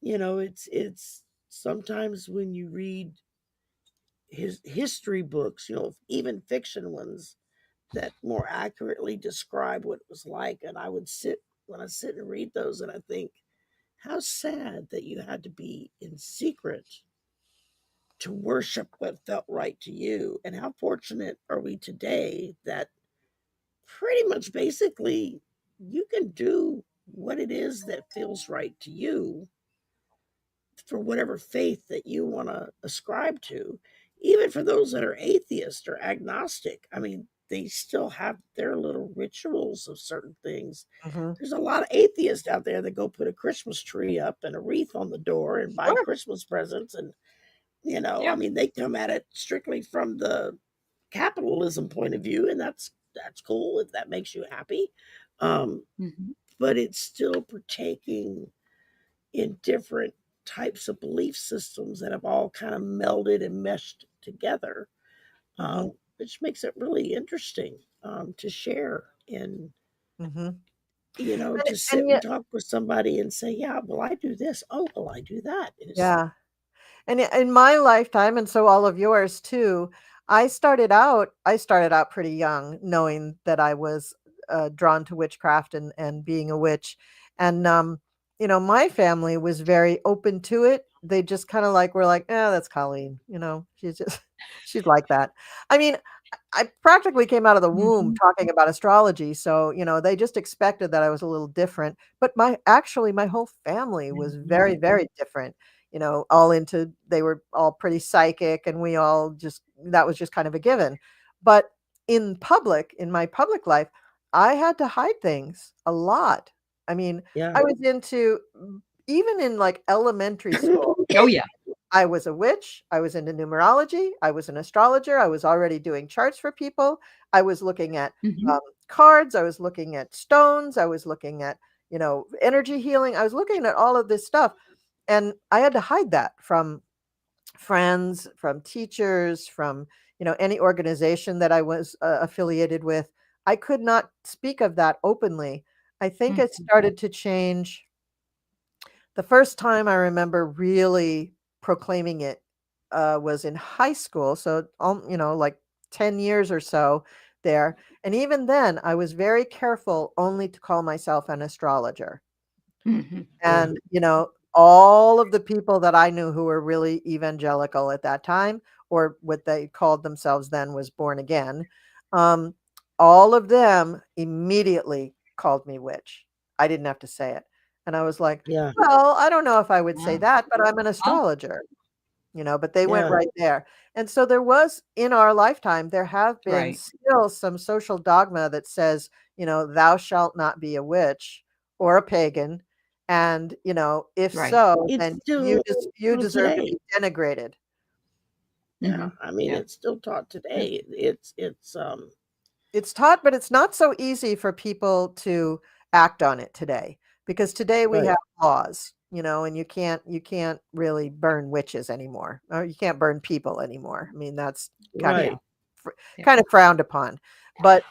it's sometimes when you read his history books, even fiction ones that more accurately describe what it was like, and I sit and read those, and I think, how sad that you had to be in secret to worship what felt right to you, and how fortunate are we today that pretty much basically you can do what it is that feels right to you for whatever faith that you want to ascribe to. Even for those that are atheist or agnostic, I mean, they still have their little rituals of certain things. Mhm. There's a lot of atheists out there that go put a Christmas tree up and a wreath on the door and buy Sure. Christmas presents. And, I Yeah. mean, they come at it strictly from the capitalism point of view, and that's cool if that makes you happy. Um, Mhm. but it's still partaking in different types of belief systems that have all kind of melded and meshed together, Mhm. which makes it really interesting to share and Mhm. to And sit and yet talk with somebody and say, yeah, well, I do this. Oh, well, I do that. And it's yeah. And in my lifetime, and so all of yours too, I started out pretty young, knowing that I was drawn to witchcraft and being a witch. And my family was very open to it. They just kind of like were like, that's Colleen. She's just she's like that. I mean, I practically came out of the womb Mhm. talking about astrology, so they just expected that I was a little different. But my whole family was Mhm. very, very different. All into they were all pretty psychic, and we all just that was just kind of a given. But in my public life, I had to hide things a lot. I mean, yeah. I was into even in like elementary school. Oh, yeah. I was a witch. I was into numerology. I was an astrologer. I was already doing charts for people. I was looking at Mhm. cards. I was looking at stones. I was looking at, energy healing. I was looking at all of this stuff. And I had to hide that from friends, from teachers, from, any organization that I was affiliated with. I could not speak of that openly. I think it Mhm. started to change the first time I remember really proclaiming it, was in high school, so, like 10 years or so there, and even then, I was very careful only to call myself an astrologer, Mhm. Yeah. and, all of the people that I knew who were really evangelical at that time, or what they called themselves then was born again, um, all of them immediately called me witch. I didn't have to say it, and I was like, Yeah. "Well, I don't know if I would say Wow. that, but I'm an Oh, astrologer," but they went Yeah. right there, and so there was in our lifetime, there have been right. still some social dogma that says, "Thou shalt not be a witch or a pagan," and, if Right. so, It's then you still you true deserve to today. be denigrated. Yeah. I mean, Yeah. it's still taught today. It's taught, but it's not so easy for people to act on it today, because today we Right. have laws, and you can't really burn witches anymore, or you can't burn people anymore. I mean, that's kind Right. of Yeah. kind of frowned upon. But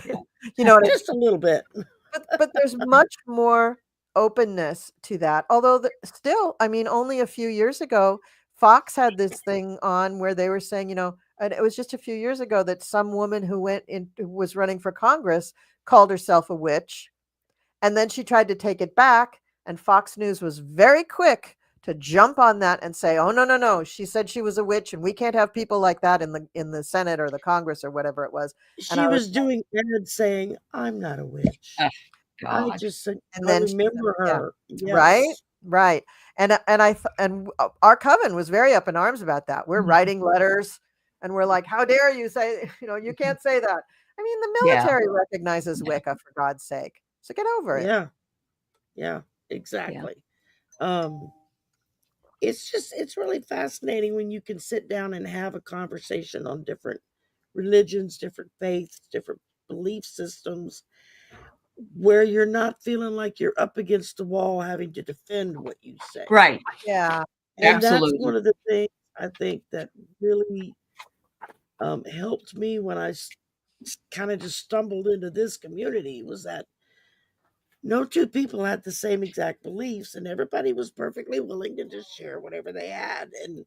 Yeah. you know what I Just a little bit. but there's much more openness to that. Although still, I mean, only a few years ago, Fox had this thing on where they were saying, and it was just a few years ago that some woman who was running for Congress called herself a witch, and then she tried to take it back, and Fox News was very quick to jump on that and say, "Oh, no, no, no! She said she was a witch, and we can't have people like that in the Senate or the Congress or whatever it was." And She I was, was doing ads saying, "I'm not a witch." Oh, I God. just said, and I then she said, remember yeah. her. Right, Yes. right. And our coven was very up in arms about that. We're writing letters, and we're like, "How dare you say, you can't say that." I mean, the Yeah. military recognizes Yeah. Wicca, for God's sake. So get over it. Yeah. Yeah. Exactly. It's really fascinating when you can sit down and have a conversation on different religions, different faiths, different belief systems, where you're not feeling like you're up against the wall having to defend what you say. Right. Yeah. And that's Absolutely. one of the things I think that really helped me when I kind of just stumbled into this community, was that no two people had the same exact beliefs, and everybody was perfectly willing to just share whatever they had, and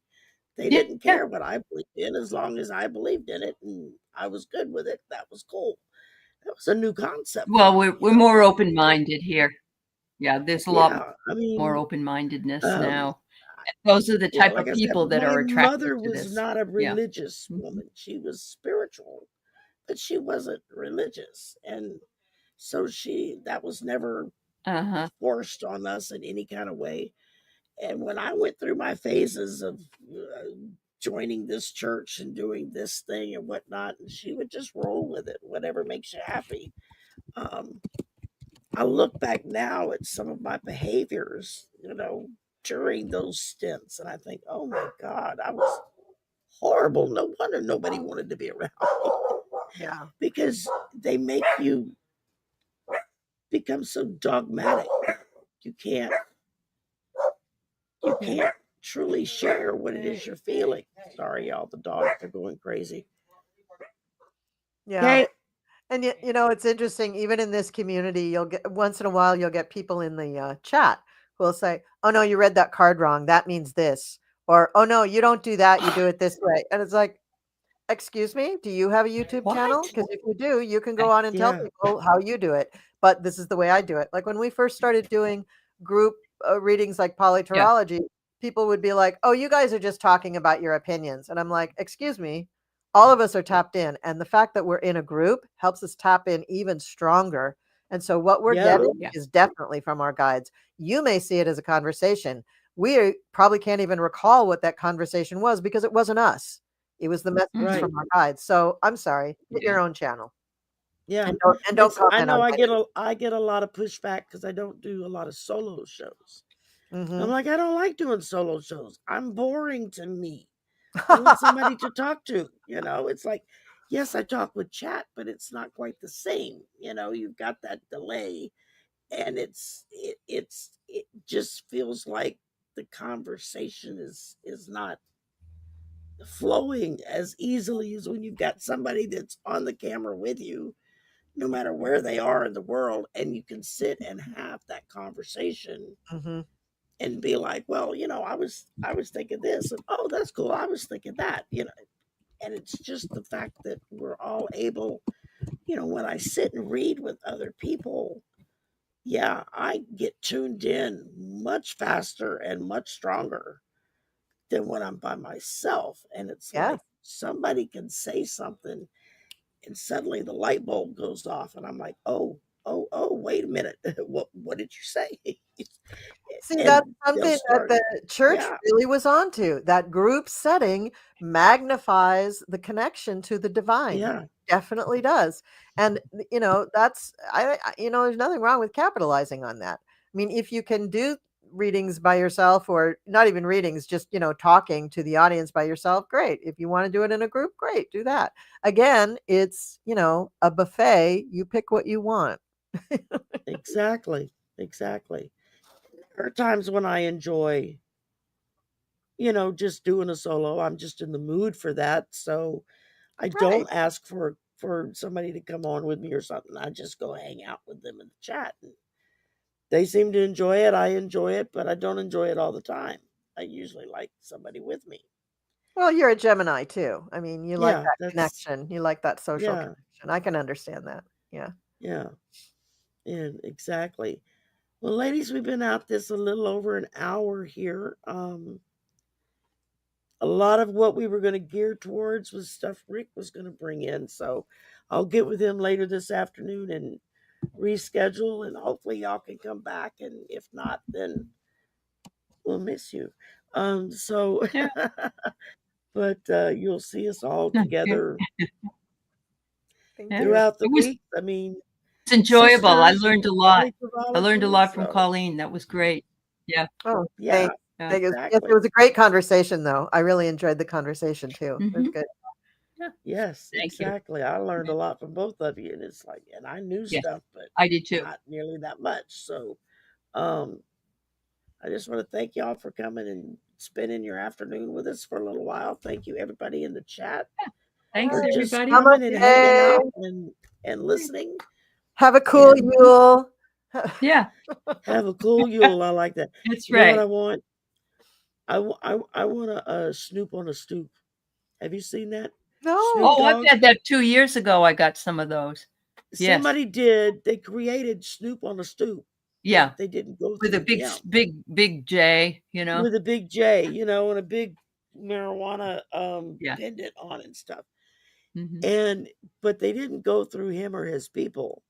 they Yeah. didn't care what I believed in as long as I believed in it and I was good with it. That was cool. That was a new concept for Well, me. we're more open-minded here. Yeah, there's a lot Yeah, I more mean, open-mindedness um, now. Those are the type like of I said, people that my are attracted mother to was this. not a Yeah. religious Mhm. woman. She was spiritual, but she wasn't religious. And so that was never Uh-huh. forced on us in any kind of way. And when I went through my phases of joining this church and doing this thing and whatnot, and she would just roll with it, whatever makes you happy. Um, I look back now at some of my behaviors, during those stints, and I think, oh my God, I was horrible. No wonder nobody wanted to be around me. Yeah. Because they make you become so dogmatic. You can't you Yeah. can't truly share what it is you're feeling. Sorry, y'all, the dogs are going crazy. Yeah. Okay. And it's interesting. Even in this community, you'll get once in a while you'll get people in the chat who will say, "Oh no, you read that card wrong. That means this," or "Oh no, you don't do that. You do it this way." And it's like, "Excuse me, do you have a YouTube channel? What? Because if you do, you can go on and tell Yeah. people how you do it. But this is the way I do it." Like when we first started doing group readings like Yeah. polyterology, people would be like, "Oh, you guys are just talking about your opinions." And I'm like, "Excuse me, all of us are tapped in. And the fact that we're in a group helps us tap in even stronger. And so what we're Yeah. getting Yeah. is definitely from our guides. You may see it as a conversation. We probably can't even recall what that conversation was because it wasn't us. It was the message Right. from our guides. So I'm sorry, get Yeah. your own channel Yeah. and don't I comment know on I get a lot of pushback because I don't do a lot of solo shows. I'm anything. like, I don't like doing solo shows. I'm boring to me. I want somebody to talk to. It's like, yes, I talk with chat, but it's not quite the same. You've got that delay, and it just feels like the conversation is not flowing as easily as when you've got somebody that's on the camera with you, no matter where they are in the world, and you can sit and have that conversation hmm and be like, well, I was thinking this, and oh, that's cool. I was thinking that, and it's just the fact that we're all able, when I sit and read with other people, yeah, I get tuned in much faster and much stronger than when I'm by myself. And it's Yeah. like somebody can say something and suddenly the light bulb goes off, and I'm like, oh, wait a minute. What did you say? See, that's And they'll something that start, the church yeah, really was onto. That group setting magnifies the connection to the divine. yeah, Definitely does. And that's there's nothing wrong with capitalizing on that. I mean, if you can do readings by yourself, or not even readings, just, talking to the audience by yourself, great. If you want to do it in a group, great, do that. Again, it's, a buffet. You pick what you want. Exactly. There are times when I enjoy, just doing a solo. I'm just in the mood for that. So I Right. don't ask for somebody to come on with me or something. I just go hang out with them in the chat. And they seem to enjoy it. I enjoy it, but I don't enjoy it all the time. I usually like somebody with me. Well, you're a Gemini too. I mean, you like Yeah, that that's connection. You like that social yeah, connection. I can understand that. Yeah. yeah, and exactly. Well, ladies, we've been out this a little over an hour here. A lot of what we were going to gear towards was stuff Rick was going to bring in. So I'll get with him later this afternoon and reschedule, and hopefully y'all can come back. And if not, then we'll miss you. So, Yeah. but you'll see us all together Thank Yeah. you. throughout the It was week. I mean, it's enjoyable. I sisters, learned a lot. they I learned a provide lot from so Colleen. That was great. Yeah. Oh, yeah, Yeah. thank you. Yes, it exactly. was a great conversation, though. I really enjoyed the conversation too. It was Mhm. good. Yeah. Yes, Thank you. exactly. I learned Yeah. a lot from both of you, and it's like, and I knew Yes, stuff, but I did too. not nearly that much. So, um, I just want to thank y'all for coming and spending your afternoon with us for a little while. Thank you, everybody in the chat, Thanks, for just everybody. coming and hanging Namaste. out and listening. Have a cool And Yule. Yeah, have a cool Yule. I like that. that's You know what right. I want? I want a Snoop on a Stoop. Have you seen that? Snoop No. Oh, I've Dogg. had that 2 years ago. I got some of those. Yes. Somebody did. They created Snoop on a Stoop, Yeah. but they didn't go With a through him. big J, With a big J, and a big marijuana Yeah. pendant on and stuff. Mhm. But they didn't go through him or his people.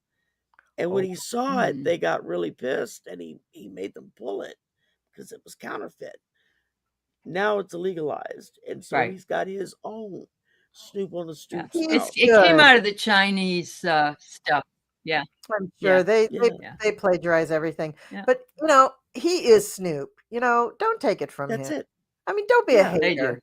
And when Oh. he saw it, they got really pissed, and he made them pull it because it was counterfeit. Now it's legalized, and so Right. he's got his own Snoop on the Yeah. Stoop He's style. It came good. out of the Chinese stuff. Yeah. I'm Yeah. sure they Yeah, Yeah. they plagiarize everything. Yeah. But he is Snoop. Don't take it from that's him. it. I mean, don't be a Yeah, They do. hater.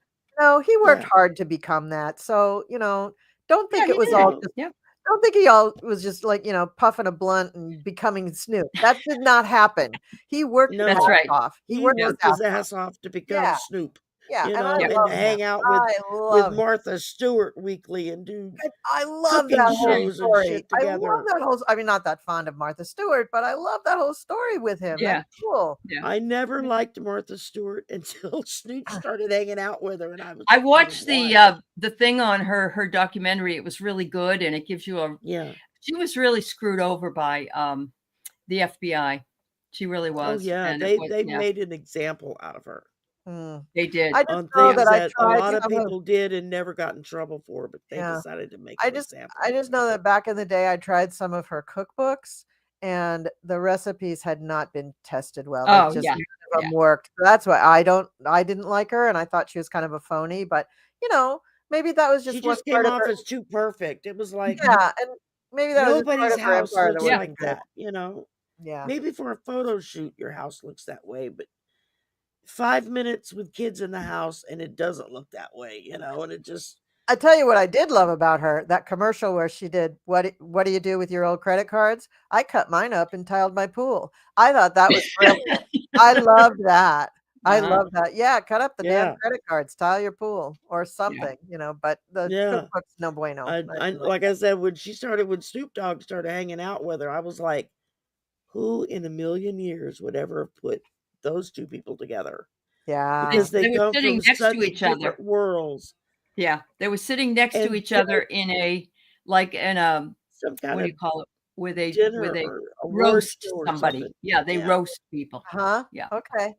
He worked yeah. hard to become that. So, don't Yeah, think it he was did. all No, just Yeah. don't think he all was just like, puffing a blunt and becoming Snoop. That did not happen. He worked his That's no. ass right. off. He He worked his worked ass his off. ass off to become Yeah. Snoop, Yeah, and I Yeah. and to love him. hang out I with love him. Martha Stewart weekly and do I love cooking that whole Mhm. shows and story. shit I love together. that whole I mean, not that fond of Martha Stewart, but I love that whole story with him. That's Yeah. cool. Yeah. I never liked Martha Stewart until Snoop started hanging out with her, and I I was watched what? the thing on her documentary. It was really good, and it gives you Yeah. she was really screwed over by the FBI. She really Oh was, yeah. and it was They yeah, made an example out of her Mm. they did. I just on know Yeah. things that I that a tried lot of some of people did and never got in trouble for, but they yeah. decided to make I an just example I of just her. know that back in the day I tried some of her cookbooks and the recipes had not been tested well. They Oh just yeah. none of Yeah. them worked. So that's why I didn't like her and I thought she was kind of a phony, but maybe that was She just one just came part of off her. as too perfect. It was like Yeah, and maybe that was just part nobody's of her house empire that looks Yeah. wasn't like good. that. Yeah. Maybe for a photo shoot, your house looks that way, but 5 minutes with kids in the house and it doesn't look that way, and it just, I tell you what I did love about her, that commercial where she did, "What do you do with your old credit cards?" I cut mine up and tiled my pool. I thought that was brilliant. I loved that. I Uh-huh. love that. Yeah, cut up the damn yeah, credit cards, tile your pool or Yeah. something, but the yeah. cookbook's no bueno. I didn't like Like I said, when Snoop Dogg started hanging out with her, I was like, who in a million years would ever have put those two people together? Yeah. Because they They were come sitting from next to such each other. different worlds Yeah, they were sitting next to and each other in a like in a some kind what do you of call it? Where dinner they or award roast show or somebody. something. Yeah, they Yeah. roast people. Uh-huh. Yeah. Okay.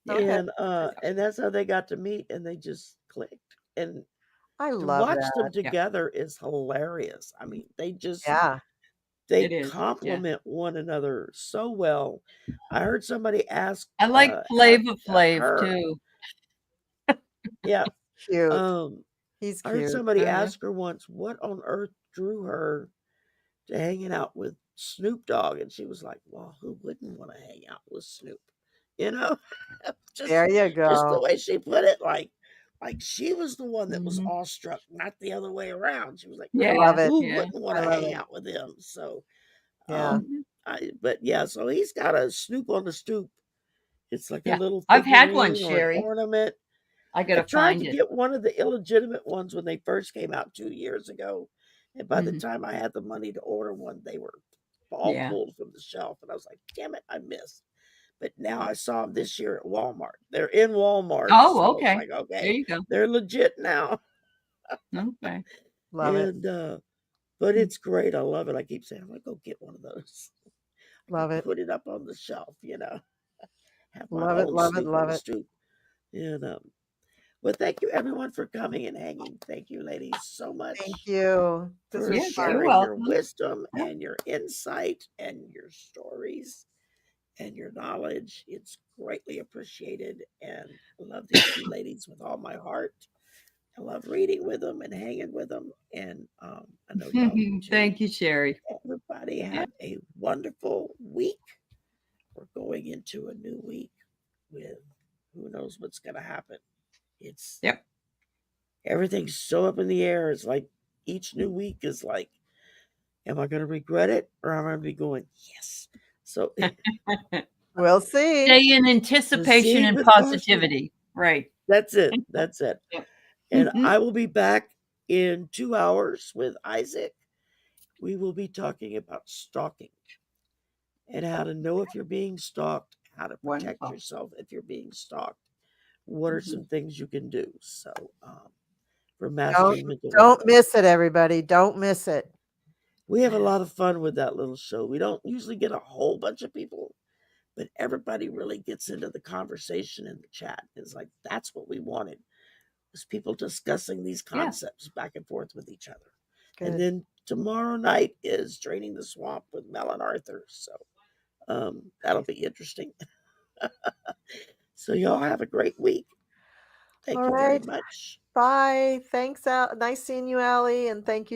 Yeah. Okay. And that's how they got to meet and they just clicked. And I to love watch them that. Yeah. together is hilarious. I mean, Yeah. It they is. Yeah. complement one another so well. I heard somebody ask I like ask Flava Flav her, too. yeah, Cute. um, He's I heard cute. somebody Uh-huh. ask her once what on earth drew her to hanging out with Snoop Dogg, and she was like, "Well, who wouldn't want to hang out with Snoop?" you know. There you Just the go. way she put it, like she was the one that was Mhm. awestruck, not the other way around. She was like, I Yeah. love it. who Yeah. wouldn't want I to love hang it. out with him? So, Yeah. Mhm. but yeah, so he's got a snoop on the stoop. It's like a Yeah. little I've had one, figurine or an Sherry. ornament. I I gotta tried to find it. get one of the illegitimate ones when they first came out 2 years ago, and by the Mhm. time I had the money to order one, they were all Yeah. pulled from the shelf, and I was like, "Damn it, I missed." But now I saw them this year at Walmart. They're in Walmart, Oh, so it's okay. like, There okay, you go. they're legit now. Okay. Love it. And but Mm. it's great. I love it. I keep saying, I'm gonna go get one of those. I Love can it. put it up on the shelf, have my Love it. own Love it. snoop on Love the it. stoop. And well, thank you everyone for coming and hanging. Thank you, ladies, so Thank much you. This for was Yes, you're fun. sharing your welcome. wisdom Yeah. and your insight and your stories and your knowledge. It's greatly appreciated. And I love these two ladies with all my heart. I love reading with them and hanging with them. And I know y'all do too. Thank you, Sherry. Everybody Yeah. have a wonderful week. We're going into a new week with who knows what's going to happen. It's Yep. everything's so up in the air. It's like each new week is like, am I going to regret it or am I going to be going, yes? So We'll see. Stay in anticipation proceed and with caution. positivity. Right. That's it. That's it. Yep. And Mhm. I will be back in 2 hours with Isaac. We will be talking about stalking and how to know if you're being stalked, how to protect Wonderful. yourself if you're being stalked. What are Mhm. some things you can do? So, for Don't mastering mental don't wellness. miss it, everybody. Don't miss it. We have a lot of fun with that little show. We don't usually get a whole bunch of people, but everybody really gets into the conversation in the chat. It's like that's what we wanted, was people discussing these Yeah. concepts back and forth with each other. Good. And then tomorrow night is Draining the Swamp with Mel and Arthur. So that'll be interesting. So y'all have a great week. Thank All you very right. much. Bye. Thanks, Al. Nice seeing you, Aley, and thank you.